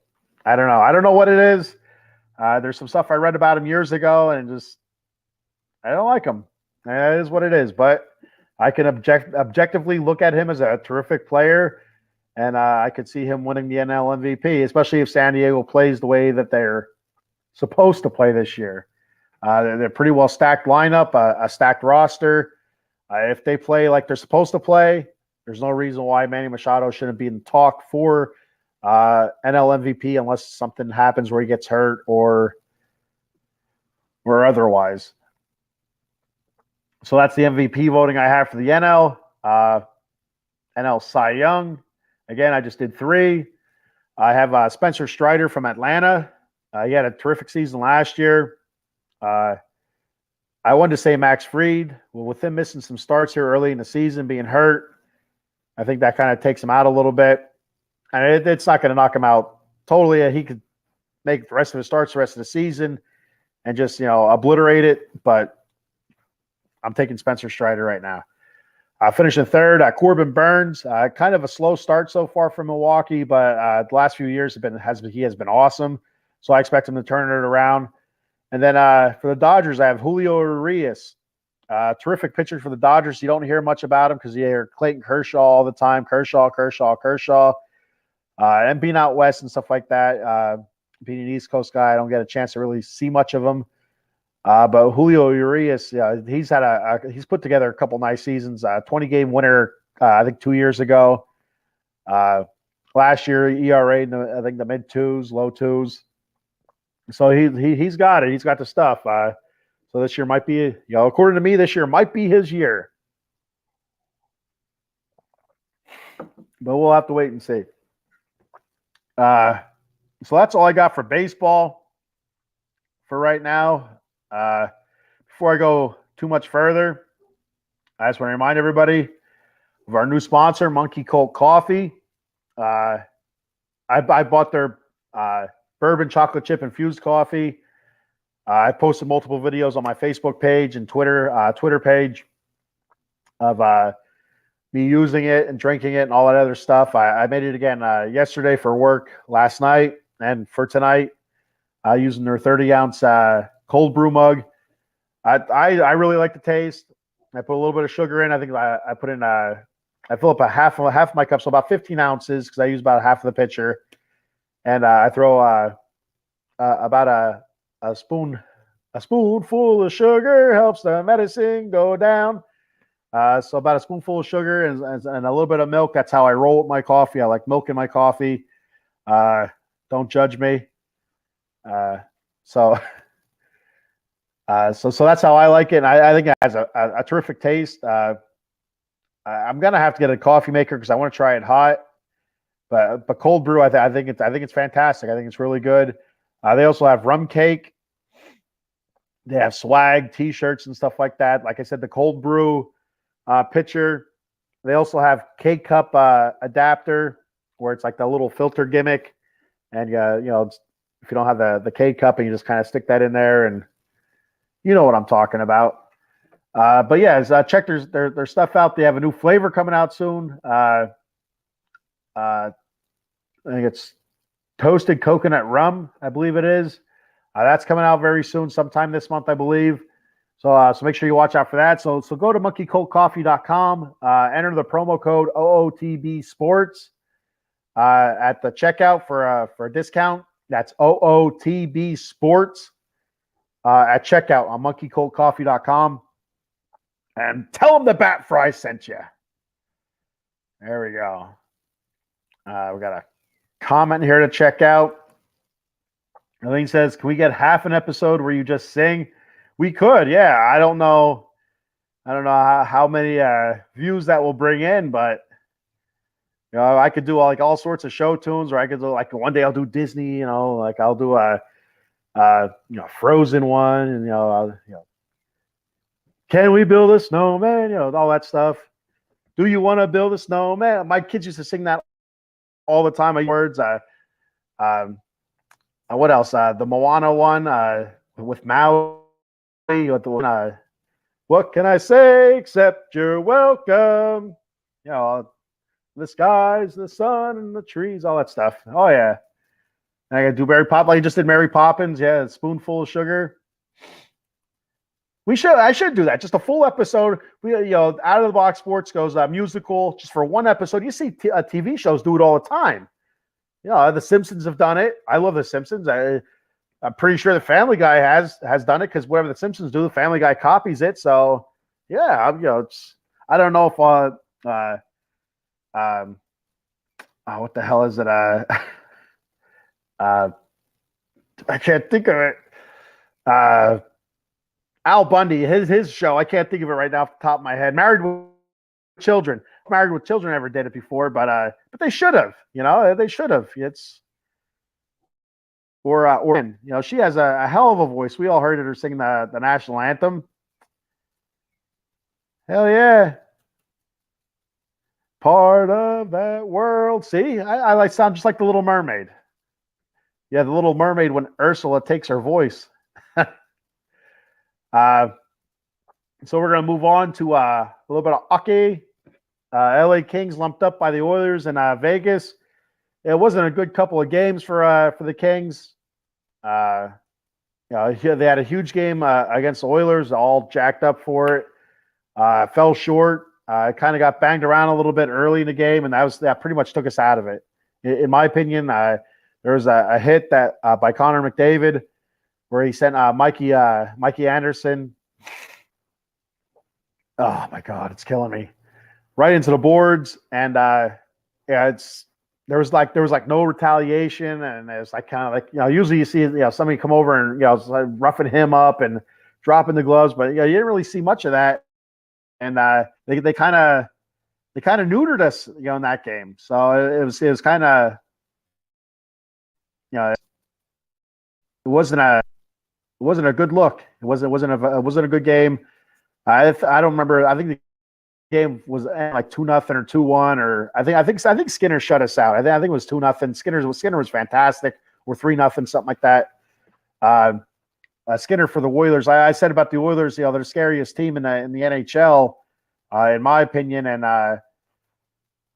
I don't know what it is. There's some stuff I read about him years ago, and I don't like him. It is what it is. But I can objectively look at him as a terrific player, and I could see him winning the NL MVP, especially if San Diego plays the way that they're supposed to play this year. They're pretty well stacked lineup, a stacked roster. If they play like they're supposed to play, there's no reason why Manny Machado shouldn't be in talk for NL MVP unless something happens where he gets hurt or otherwise. So that's the MVP voting I have for the NL. NL Cy Young. Again, I just did 3. I have Spencer Strider from Atlanta. He had a terrific season last year. I wanted to say Max Fried. Well, with him missing some starts here early in the season, being hurt, I think that kind of takes him out a little bit. And it's not going to knock him out totally. He could make the rest of his starts the rest of the season and just, obliterate it. But I'm taking Spencer Strider right now. Finishing 3rd, Corbin Burns. Kind of a slow start so far for Milwaukee, but the last few years he has been awesome. So I expect him to turn it around. And then for the Dodgers, I have Julio Urias. Terrific pitcher for the Dodgers. You don't hear much about him because you hear Clayton Kershaw all the time. Kershaw. And being out west and stuff like that. Being an East Coast guy, I don't get a chance to really see much of him. But Julio Urias, he's put together a couple nice seasons. 20-game winner, I think 2 years ago. Last year, ERA I think the mid twos, low twos. So he's got it. He's got the stuff. So this year might be, according to me, this year might be his year. But we'll have to wait and see. So that's all I got for baseball for right now. Before I go too much further, I just want to remind everybody of our new sponsor, Monkey Colt Coffee. I bought their bourbon chocolate chip infused coffee. I posted multiple videos on my Facebook page and Twitter page of me using it and drinking it and all that other stuff. I made it again yesterday for work, last night, and for tonight, using their 30-ounce cold brew mug. I really like the taste. I put a little bit of sugar in. I think I put in I fill up a half of my cup, so about 15 ounces, because I use about half of the pitcher, and I throw about a spoonful of sugar helps the medicine go down. So about a spoonful of sugar and a little bit of milk. That's how I roll with my coffee. I like milk in my coffee. Don't judge me. So that's how I like it. And I think it has a terrific taste. I'm gonna have to get a coffee maker because I want to try it hot. But cold brew, I think it's fantastic. I think it's really good. They also have rum cake. They have swag, T-shirts, and stuff like that. Like I said, the cold brew pitcher. They also have K-cup adapter, where it's like the little filter gimmick, and if you don't have the K-cup, and you just kind of stick that in there, and you know what I'm talking about. But yeah, check their stuff out. They have a new flavor coming out soon. I think it's toasted coconut rum, I believe it is. That's coming out very soon, sometime this month, I believe. So make sure you watch out for that. So go to monkeycoltcoffee.com, enter the promo code OOTB Sports at the checkout for a discount. That's OOTB Sports at checkout on monkeycoltcoffee.com. And tell them the Bat Frie sent you. There we go. We got a comment here to check out. Eileen says, can we get half an episode where you just sing? We could, yeah. I don't know how many views that will bring in, but I could do all sorts of show tunes, or I could do one day I'll do Disney, I'll do a Frozen one, and can we build a snowman? All that stuff. Do you want to build a snowman? My kids used to sing that all the time. Words. What else? The Moana one with Maui. What can I say except you're welcome? The skies, the sun, and the trees, all that stuff. Oh yeah. And I gotta do Mary Poppins. Like you just did Mary Poppins. Yeah, a spoonful of sugar. I should do that. Just a full episode. Out of the Box Sports goes musical just for one episode. You see TV shows do it all the time. The Simpsons have done it. I love the Simpsons. I'm pretty sure the Family Guy has done it, because whatever the Simpsons do, the Family Guy copies it. So yeah, I don't know if what the hell is it? I can't think of it. Al Bundy, his show. I can't think of it right now off the top of my head. Married with Children never did it before, but they should have. They should have. She has a hell of a voice. We all heard her sing the national anthem. Hell yeah. Part of that world. See, I sound just like the Little Mermaid. Yeah, the Little Mermaid when Ursula takes her voice. So we're going to move on to a little bit of hockey. LA Kings lumped up by the Oilers in Vegas. It wasn't a good couple of games for the Kings. They had a huge game against the Oilers, all jacked up for it. Fell short. Kind of got banged around a little bit early in the game, and that pretty much took us out of it. In my opinion, there was a hit that by Connor McDavid where he sent Mikey Anderson. Oh my God, it's killing me. Right into the boards, and there was no retaliation, and it's like kind of like usually you see somebody come over and it's like roughing him up and dropping the gloves, but you didn't really see much of that, and they kind of neutered us in that game, so it was kind of it wasn't a good look. It wasn't a good game. I don't remember. I think the game was like 2-0 or 2-1, or I think Skinner shut us out. I think it was 2-0. Skinner was fantastic, or 3-0, something like that. Skinner for the Oilers. I said about the Oilers, they're the scariest team in the NHL, in my opinion. And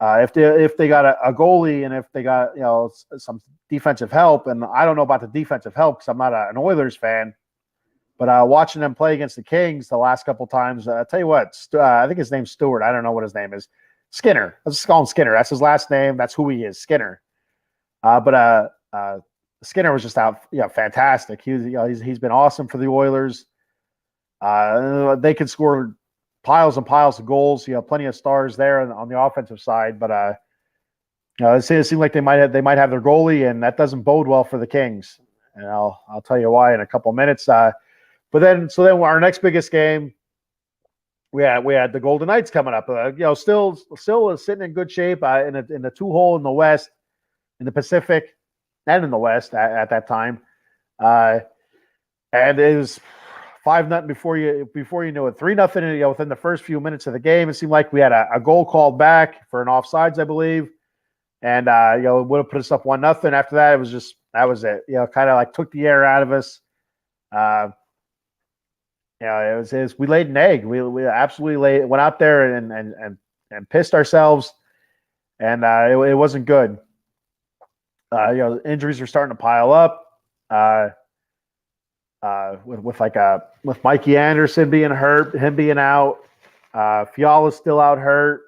if they got a goalie, and if they got some defensive help, and I don't know about the defensive help because I'm not an Oilers fan. But watching them play against the Kings the last couple times, I'll tell you what, I think his name's Stewart. I don't know what his name is. Skinner. Let's just call him Skinner. That's his last name. That's who he is, Skinner. But Skinner was just fantastic. He's been awesome for the Oilers. They can score piles and piles of goals. Plenty of stars there on the offensive side. But it seems like they might have their goalie, and that doesn't bode well for the Kings. And I'll tell you why in a couple minutes. But then our next biggest game, we had the Golden Knights coming up. Still sitting in good shape in the 2-hole in the West, in the Pacific, and in the West at that time. And it was 5-0 before you knew it. 3-0 within the first few minutes of the game. It seemed like we had a goal called back for an offsides, I believe, and it would have put us up 1-0. After that, it was that was it. Kind of like took the air out of us. It was we laid an egg. We absolutely went out there and pissed ourselves, and it wasn't good. Injuries are starting to pile up. With Mikey Anderson being hurt, him being out, Fiala's still out hurt.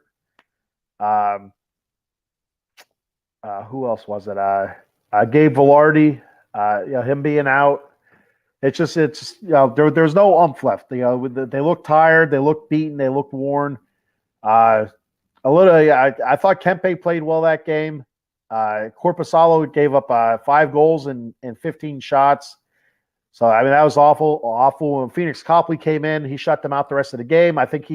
Who else was it? Gabe Velarde, him being out. It's there's no umph left. They look tired, they look beaten, they look worn. I thought Kempe played well that game. Korpisalo gave up 5 goals and 15 shots. So I mean that was awful. When Phoenix Copley came in, he shut them out the rest of the game. I think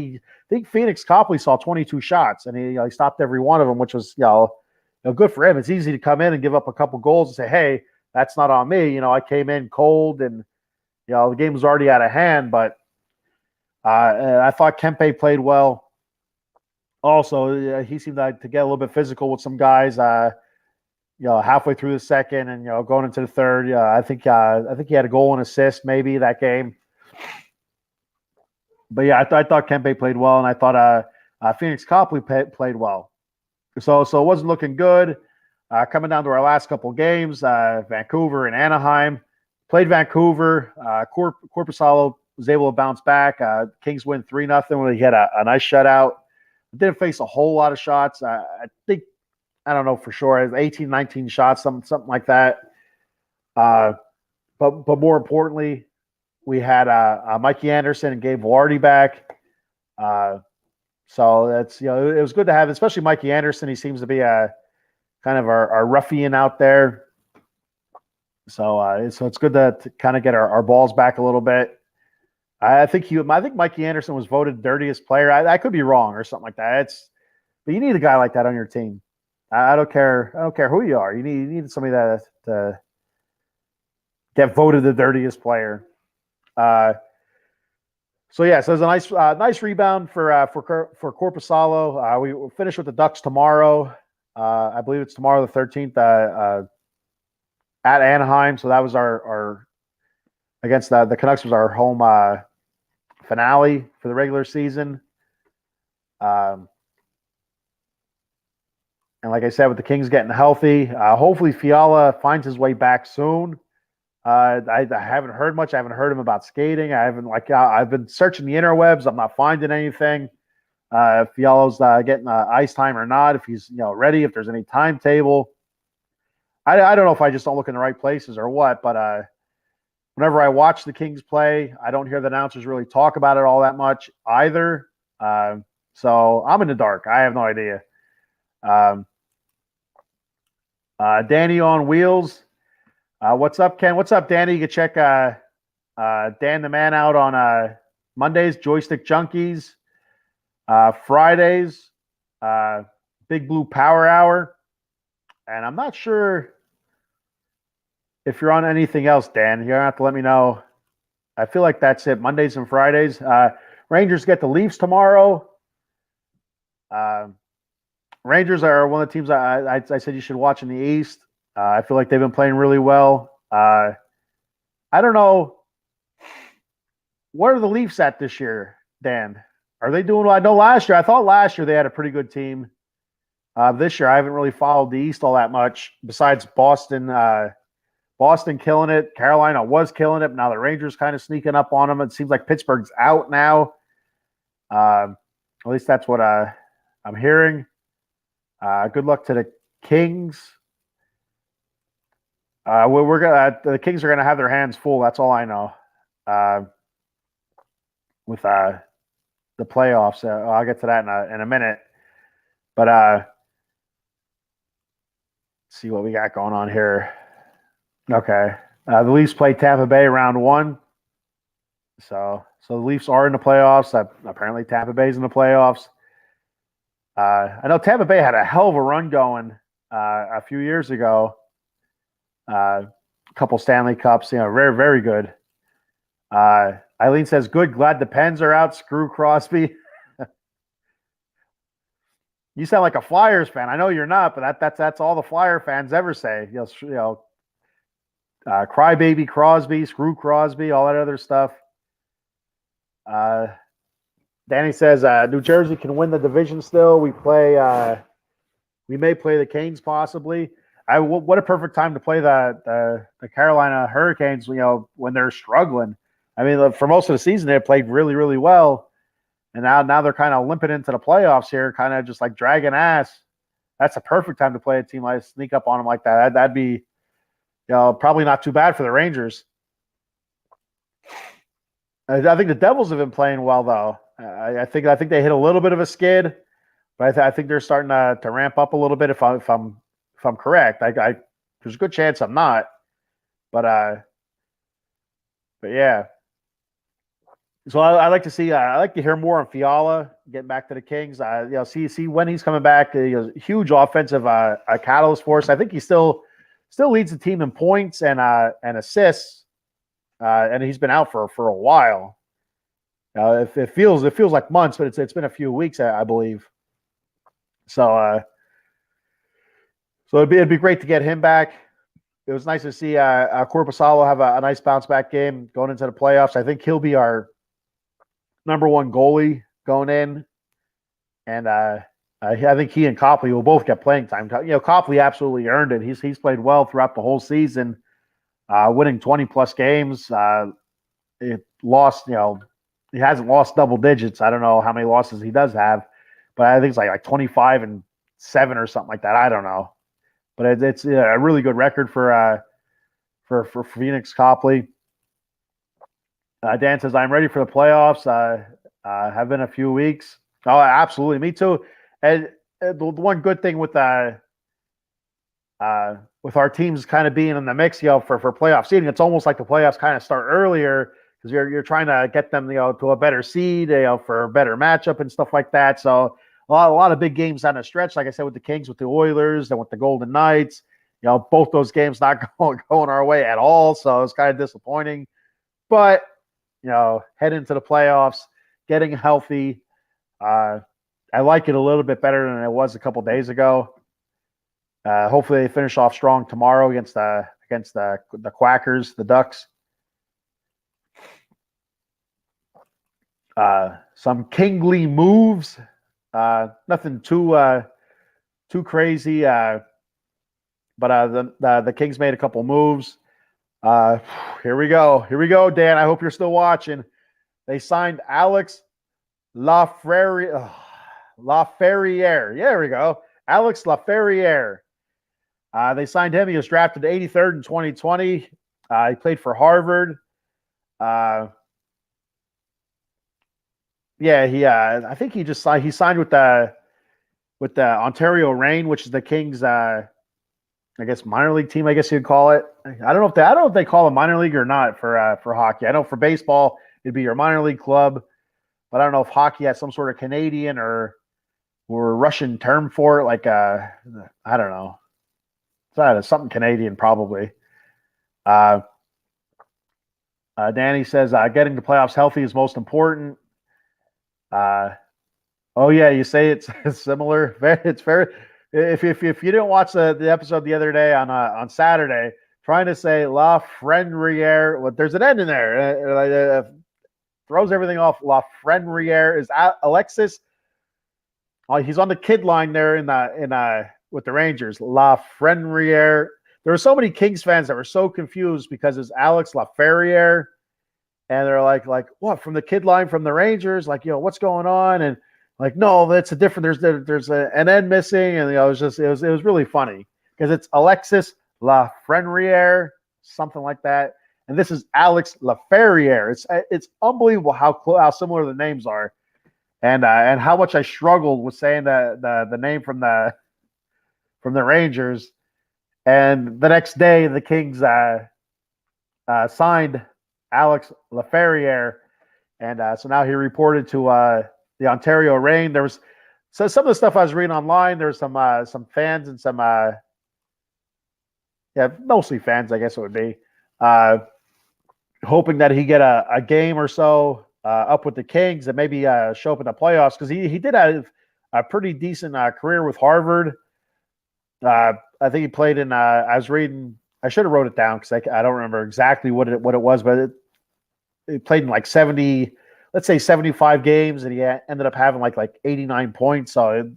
Phoenix Copley saw 22 shots, and he stopped every one of them, which was good for him. It's easy to come in and give up a couple goals and say, hey, that's not on me. I came in cold, and the game was already out of hand. But I thought Kempe played well. Also, he seemed to get a little bit physical with some guys. Halfway through the second and going into the third. I think he had a goal and assist maybe that game. But I thought Kempe played well, and I thought Phoenix Copley played well. So it wasn't looking good. Coming down to our last couple of games, Vancouver and Anaheim. Played Vancouver. Korpisalo was able to bounce back. Kings win 3-0 when he had a nice shutout. Didn't face a whole lot of shots. I don't know for sure. It was 18, 19 shots, something like that. But more importantly, we had Mikey Anderson and Gabe Velarde back. So that's it was good to have, especially Mikey Anderson. He seems to be a kind of our ruffian out there. So it's good to kind of get our balls back a little bit. I think Mikey Anderson was voted dirtiest player. I could be wrong or something like that. But you need a guy like that on your team. I don't care who you are. You need somebody that to get voted the dirtiest player. So it was a nice rebound for Korpisalo. We will finish with the Ducks tomorrow. I believe it's tomorrow the 13th at Anaheim. So that was our against the Canucks was our home finale for the regular season. And like I said, with the Kings getting healthy, hopefully Fiala finds his way back soon. I haven't heard much. I haven't heard him about skating. I've been searching the interwebs. I'm not finding anything. If Fiala's getting ice time or not, if he's ready, if there's any timetable. I don't know if I just don't look in the right places or what, but whenever I watch the Kings play, I don't hear the announcers really talk about it all that much either. So I'm in the dark. I have no idea. Danny on Wheels. What's up, Ken? What's up, Danny? You can check Dan the Man out on Mondays, Joystick Junkies. Fridays, Big Blue Power Hour. And I'm not sure if you're on anything else, Dan. You're going to have to let me know. I feel like that's it. Mondays and Fridays. Rangers get the Leafs tomorrow. Rangers are one of the teams I said you should watch in the East. I feel like they've been playing really well. I don't know. What are the Leafs at this year, Dan? Are they doing well? I know I thought last year they had a pretty good team. This year, I haven't really followed the East all that much. Besides Boston, Boston killing it. Carolina was killing it. Now the Rangers kind of sneaking up on them. It seems like Pittsburgh's out now. At least that's what I'm hearing. Good luck to the Kings. We're gonna the Kings are gonna have their hands full. That's all I know. With the playoffs, I'll get to that in a minute. But let's see what we got going on here. Okay, the Leafs play Tampa Bay round 1. So the Leafs are in the playoffs. Apparently, Tampa Bay's in the playoffs. I know Tampa Bay had a hell of a run going a few years ago. A couple Stanley Cups, very, very good. Eileen says, good, glad the Pens are out. Screw Crosby. You sound like a Flyers fan. I know you're not, but that's all the Flyer fans ever say. Crybaby Crosby, screw Crosby, all that other stuff. Danny says New Jersey can win the division still. We may play the Canes possibly. What a perfect time to play the Carolina Hurricanes. When they're struggling. I mean, for most of the season they played really, really well, and now they're kind of limping into the playoffs here, kind of just like dragging ass. That's a perfect time to play a team like sneak up on them like that. That'd be, probably not too bad for the Rangers. I think the Devils have been playing well though. I think they hit a little bit of a skid, but I think they're starting to ramp up a little bit. If I'm correct, there's a good chance I'm not, but yeah. So I like to see. I like to hear more on Fiala getting back to the Kings. See when he's coming back. He's a huge offensive catalyst for us. I think he still leads the team in points and assists, and he's been out for a while. It feels like months, but it's been a few weeks, I believe. So it'd be great to get him back. It was nice to see Korpisalo have a nice bounce back game going into the playoffs. I think he'll be our number 1 goalie going in, and I think he and Copley will both get playing time. Copley absolutely earned it. He's played well throughout the whole season, winning 20+ games. He hasn't lost double digits. I don't know how many losses he does have, but I think it's like 25-7 or something like that. I don't know, but it's a really good record for Phoenix Copley. Dan says, I'm ready for the playoffs. Have been a few weeks. Oh, absolutely. Me too. And the one good thing with our teams kind of being in the mix, for playoff seeding, it's almost like the playoffs kind of start earlier because you're trying to get them, to a better seed, for a better matchup and stuff like that. So a lot of big games on the stretch, like I said, with the Kings, with the Oilers, and with the Golden Knights. Both those games not going our way at all. So it's kind of disappointing. But head into the playoffs, getting healthy. I like it a little bit better than it was a couple days ago. Hopefully they finish off strong tomorrow against the Quackers, the Ducks. Some kingly moves. Nothing too crazy. But the Kings made a couple moves. Here we go, Dan. I hope you're still watching. They signed Alex Laferriere. There we go. Alex Laferriere. They signed him. He was drafted 83rd in 2020. He played for Harvard. I think he just signed. He signed with the Ontario Reign, which is the Kings I guess minor league team, I guess you'd call it. I don't know if they call it minor league or not for hockey. I know for baseball it'd be your minor league club, but I don't know if hockey has some sort of Canadian or Russian term for it. Like I don't know. It's something Canadian probably. Danny says getting the playoffs healthy is most important. Oh yeah, you say it's similar. It's very. If you didn't watch the episode the other day on Saturday, trying to say La Frenriere, well, there's an N in there. Throws everything off. La Frenriere is Alexis. Oh, he's on the kid line there in with the Rangers. La Frenriere. There were so many Kings fans that were so confused because it's Alex Laferriere, and they're like what, from the kid line from the Rangers? Like, what's going on? And like, no, that's a different. There's an N missing, and it was really funny because it's Alexis Lafreniere, something like that, and this is Alex Laferriere. It's unbelievable how similar the names are, and how much I struggled with saying the name from the Rangers. And the next day, the Kings signed Alex Laferriere, and so now he reported to the Ontario Reign. There was some of the stuff I was reading online. There was some fans and some mostly fans, I guess it would be, hoping that he get a game or so up with the Kings and maybe show up in the playoffs, because he did have a pretty decent career with Harvard. I think he played in. I was reading. I should have wrote it down because I don't remember exactly what it was, but it played in like 75 games, and he ended up having like 89 points. So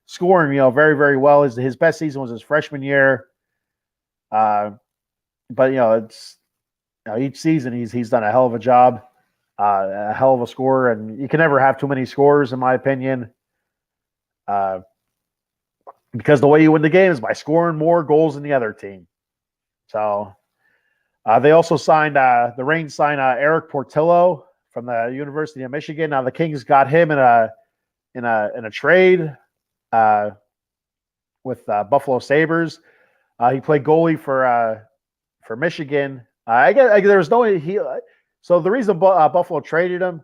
scoring very, very well. His best season was his freshman year. But it's each season he's done a hell of a job, a hell of a scorer, and you can never have too many scorers, in my opinion. Because the way you win the game is by scoring more goals than the other team. So they also signed the Reign signed Eric Portillo from the University of Michigan. Now the Kings got him in a trade with Buffalo Sabres. He played goalie for Michigan. I guess there was no so the reason Buffalo traded him,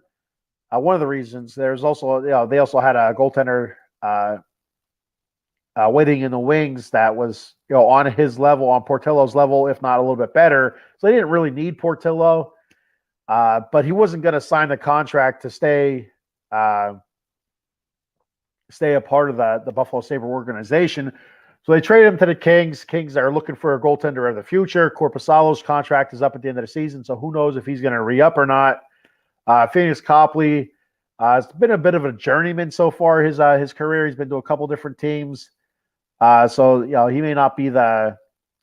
one of the reasons, there's also they also had a goaltender waiting in the wings that was on his level, on Portillo's level, if not a little bit better. So they didn't really need Portillo, but he wasn't going to sign the contract to stay a part of the Buffalo Sabre organization. So they traded him to the Kings. Kings are looking for a goaltender of the future. Korpisalo's contract is up at the end of the season, so who knows if he's going to re-up or not. Phoenix Copley has been a bit of a journeyman so far. His career, he's been to a couple different teams. So he may not be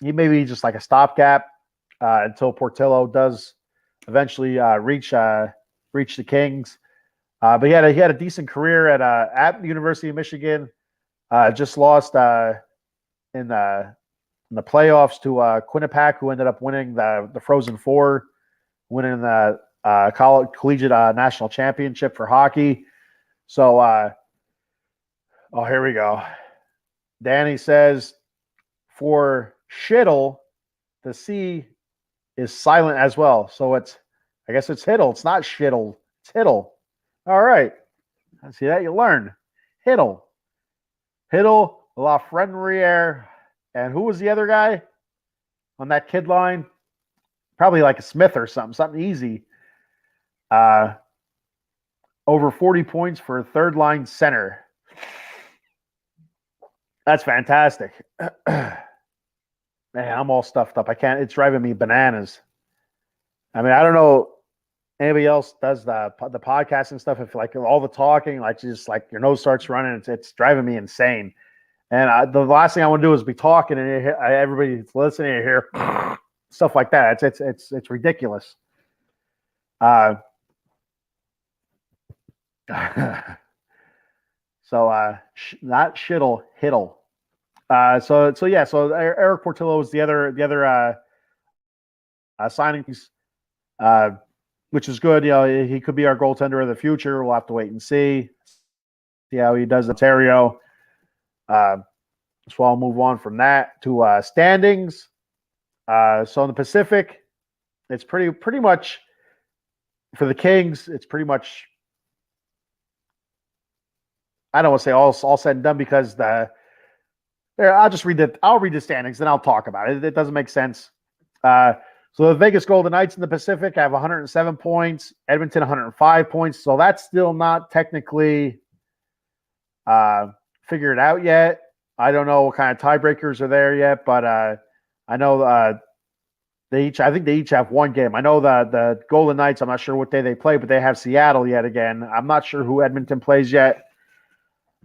he may be just like a stopgap until Portillo does eventually reach the Kings. But he had a decent career at the University of Michigan. Just lost in the playoffs to Quinnipiac, who ended up winning the Frozen Four, winning the collegiate national championship for hockey. So, here we go. Danny says, for shittle, the C is silent as well. So I guess it's hiddle. It's not shittle. It's hiddle. All right. I see that. You learn. Hiddle. Hiddle, Lafreniere, and who was the other guy on that kid line? Probably like a Smith or something easy. Over 40 points for a third line center. That's fantastic. Man, I'm all stuffed up. It's driving me bananas. I mean, I don't know anybody else does the podcasting stuff. If like all the talking, like just like your nose starts running, it's driving me insane. And the last thing I want to do is be talking and everybody's listening to hear stuff like that. It's ridiculous. So not shittle, hiddle. So Eric Portillo is the other signings, which is good. He could be our goaltender of the future. We'll have to wait and see how he does in Ontario. So I'll move on from that to standings. So in the Pacific, it's pretty much for the Kings. It's pretty much, I don't want to say all said and done because I'll read the standings, then I'll talk about it. It doesn't make sense. So the Vegas Golden Knights in the Pacific have 107 points, Edmonton 105 points. So that's still not technically figured out yet. I don't know what kind of tiebreakers are there yet, but I know I think they each have one game. I know the Golden Knights, I'm not sure what day they play, but they have Seattle yet again. I'm not sure who Edmonton plays yet.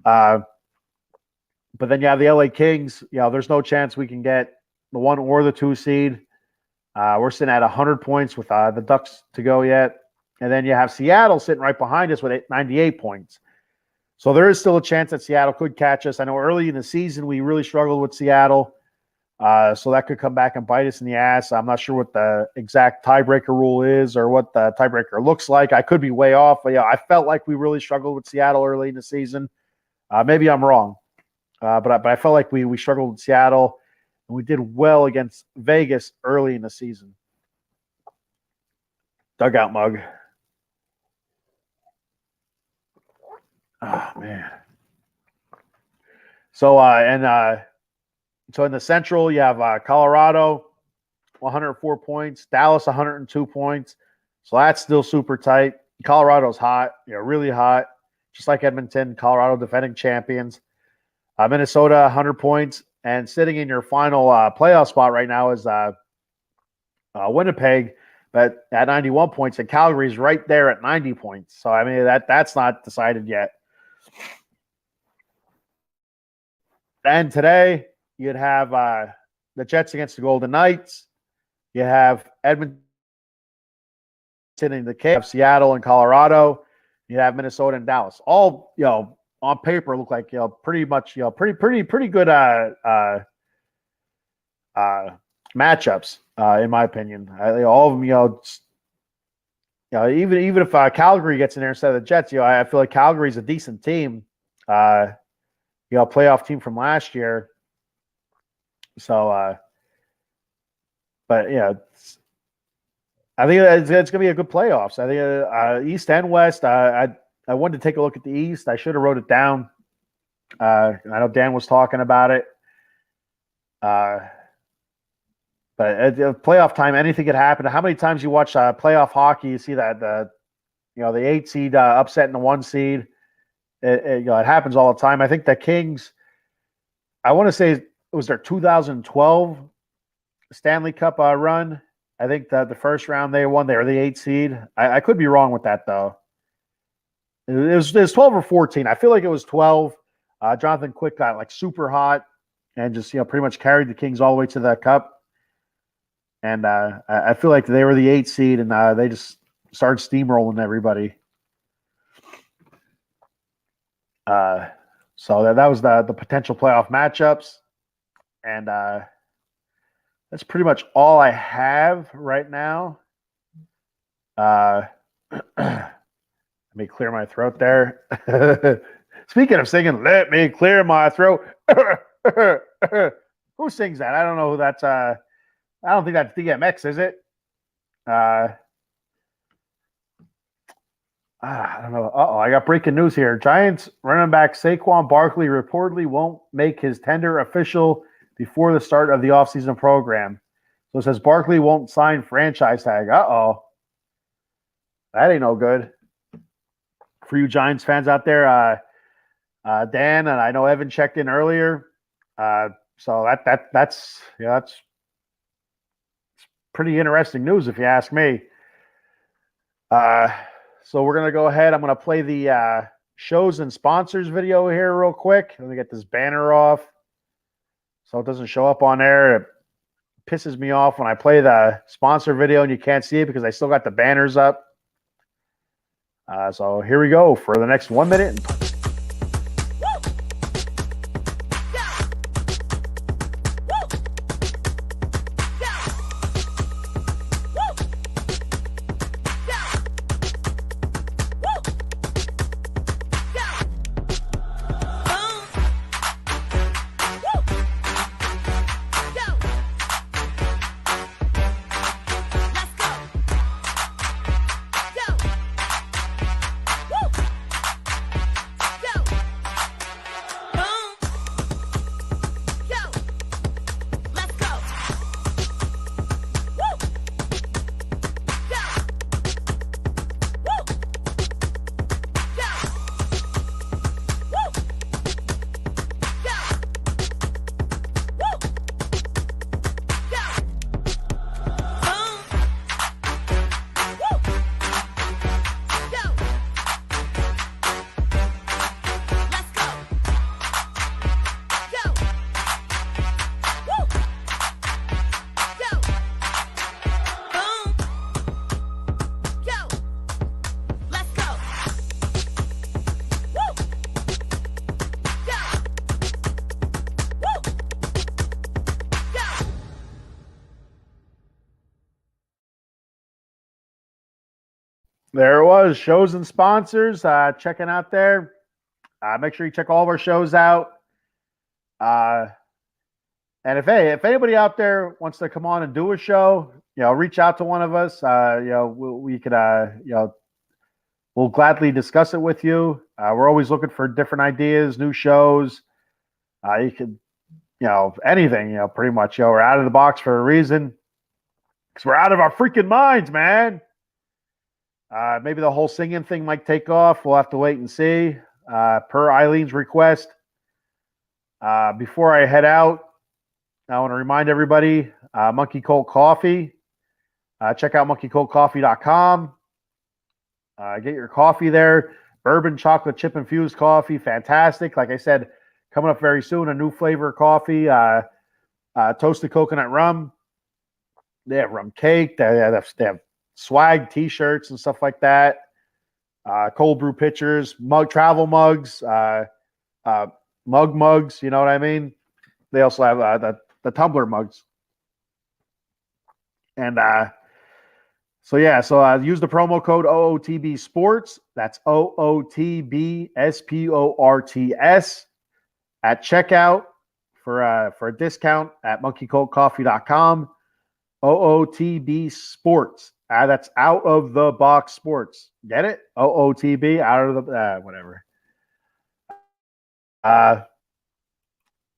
But then you have the LA Kings. There's no chance we can get the 1 or the 2 seed. We're sitting at 100 points with the Ducks to go yet. And then you have Seattle sitting right behind us with 98 points. So there is still a chance that Seattle could catch us. I know early in the season we really struggled with Seattle. So that could come back and bite us in the ass. I'm not sure what the exact tiebreaker rule is or what the tiebreaker looks like. I could be way off. But I felt like we really struggled with Seattle early in the season. Maybe I'm wrong. But I felt like we struggled with Seattle. And we did well against Vegas early in the season. Dugout mug. Oh, man. So in the Central, you have Colorado, 104 points. Dallas, 102 points. So that's still super tight. Colorado's hot. Really hot. Just like Edmonton, Colorado defending champions. Minnesota, 100 points. And sitting in your final playoff spot right now is Winnipeg, but at 91 points. And Calgary's right there at 90 points. So, I mean, that's not decided yet. And today, you'd have the Jets against the Golden Knights. You have Edmonton in the Cape, Seattle and Colorado. You have Minnesota and Dallas. All, on paper look like pretty much pretty good matchups in my opinion. All of them, even if Calgary gets in there instead of the Jets, I feel like Calgary's a decent team. Playoff team from last year. So, but I think it's going to be a good playoffs. I think East and West. I wanted to take a look at the East. I should have wrote it down. I know Dan was talking about it. But at playoff time, anything could happen. How many times you watch playoff hockey, you see that the 8 seed upsetting the 1 seed. It happens all the time. I think the Kings, I want to say it was their 2012 Stanley Cup run. I think the first round they won, they were the 8 seed. I could be wrong with that, though. It was 12 or 14. I feel like it was 12. Jonathan Quick got like super hot and just pretty much carried the Kings all the way to the cup. And I feel like they were the 8 seed and they just started steamrolling everybody. So that was the potential playoff matchups, and that's pretty much all I have right now. Let me clear my throat there. Speaking of singing, let me clear my throat. Who sings that? I don't know who that's. I don't think that's DMX, is it? I don't know. I got breaking news here. Giants running back Saquon Barkley reportedly won't make his tender official before the start of the offseason program. So it says Barkley won't sign franchise tag. That ain't no good. For you Giants fans out there, Dan and I know Evan checked in earlier. So that's pretty interesting news if you ask me. So we're going to go ahead. I'm going to play the shows and sponsors video here real quick. Let me get this banner off so it doesn't show up on there. It pisses me off when I play the sponsor video and you can't see it because I still got the banners up. So here we go for the next 1 minute. There it was. Shows and sponsors. Checking out there. Make sure you check all of our shows out. And if anybody out there wants to come on and do a show, reach out to one of us. We could, we'll gladly discuss it with you. We're always looking for different ideas, new shows. You could, anything, pretty much. We're out of the box for a reason because we're out of our freaking minds, man. Maybe the whole singing thing might take off. We'll have to wait and see. Per Eileen's request. Before I head out, I want to remind everybody, Monkey Cold Coffee. Check out monkeycoldcoffee.com. Get your coffee there. Bourbon chocolate chip infused coffee. Fantastic. Like I said, coming up very soon, a new flavor of coffee. Toasted coconut rum. They have rum cake. They have swag t-shirts and stuff like that. Cold brew pitchers, travel mugs, mugs. You know what I mean? They also have the tumbler mugs. And so use the promo code OOTB Sports. That's OOTB SPORTS at checkout for a discount at monkeycoldcoffee.com. OOTB Sports. That's out of the box sports. Get it? OOTB, out of the whatever.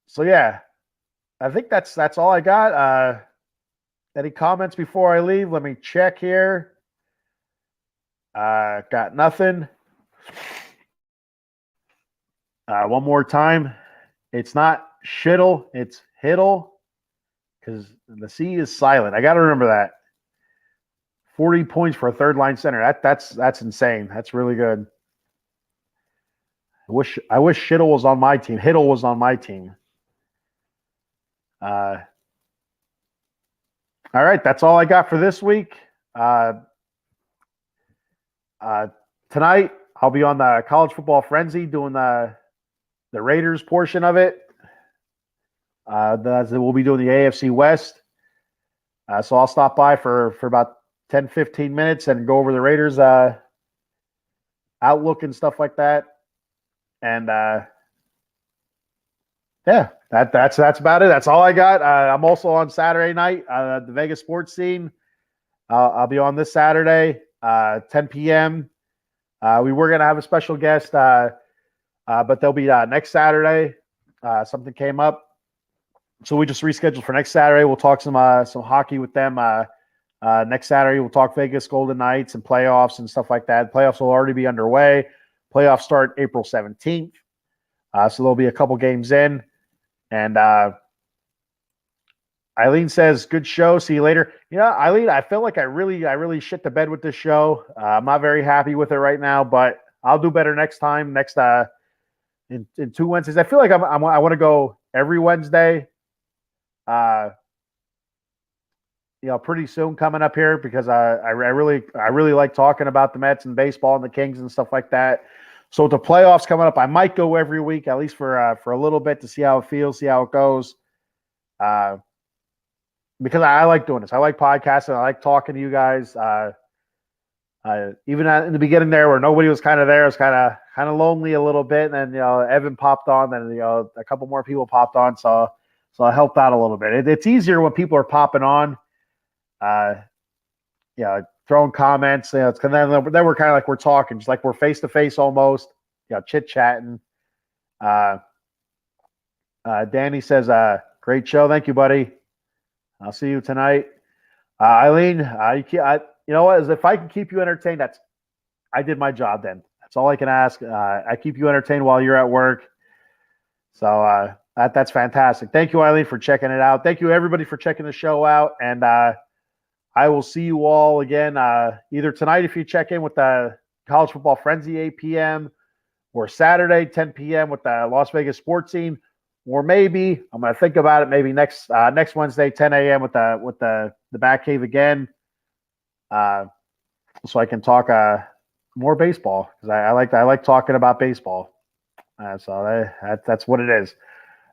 So yeah, I think that's all I got. Any comments before I leave? Let me check here. Got nothing. One more time. It's not shittle, it's hiddle, because the C is silent. I got to remember that. 40 points for a third line center. That's insane. That's really good. I wish Shittle was on my team. Hiddle was on my team. All right, that's all I got for this week. Tonight I'll be on the College Football Frenzy doing the Raiders portion of it. We'll be doing the AFC West. So I'll stop by for about 10, 15 minutes and go over the Raiders outlook and stuff like that. And yeah, that's about it. That's all I got. I'm also on Saturday night, the Vegas sports scene. I'll be on this Saturday, 10 p.m. We were going to have a special guest, but they'll be next Saturday. Something came up. So we just rescheduled for next Saturday. We'll talk some hockey with them. Next Saturday, we'll talk Vegas Golden Knights and playoffs and stuff like that. Playoffs will already be underway. Playoffs start April 17th. So there'll be a couple games in. And Eileen says, good show. See you later. Eileen, I feel like I really shit the bed with this show. I'm not very happy with it right now, but I'll do better next time. In 2 Wednesdays. I feel like I want to go every Wednesday. Pretty soon coming up here because I really like talking about the Mets and baseball and the Kings and stuff like that. So with the playoffs coming up, I might go every week, at least for a little bit to see how it feels, see how it goes. Because I like doing this. I like podcasting. I like talking to you guys. Even in the beginning there where nobody was kind of there, it was kind of lonely a little bit. And then, Evan popped on, then, a couple more people popped on. So I helped out a little bit. It's easier when people are popping on. Throwing comments, then we're kind of like we're talking, just like we're face to face almost, chit chatting. Danny says, great show. Thank you, buddy. I'll see you tonight. Eileen, you know what? If I can keep you entertained, I did my job then. That's all I can ask. I keep you entertained while you're at work. So that's fantastic. Thank you, Eileen, for checking it out. Thank you, everybody, for checking the show out. And I will see you all again either tonight if you check in with the College Football Frenzy 8 p.m. or Saturday 10 p.m. with the Las Vegas sports scene, or maybe I'm going to think about it. Maybe next Wednesday 10 a.m. with the Bat Cave again, so I can talk more baseball because I like talking about baseball. So that's what it is.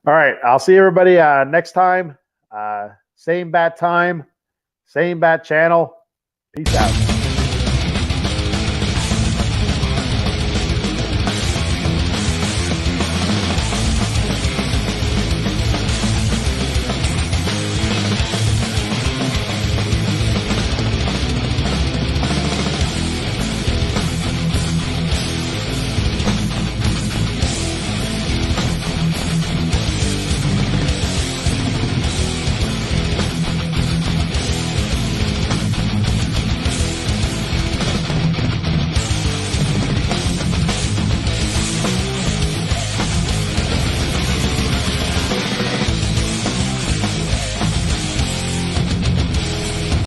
All right, I'll see everybody next time. Same bat time. Same bat channel. Peace out.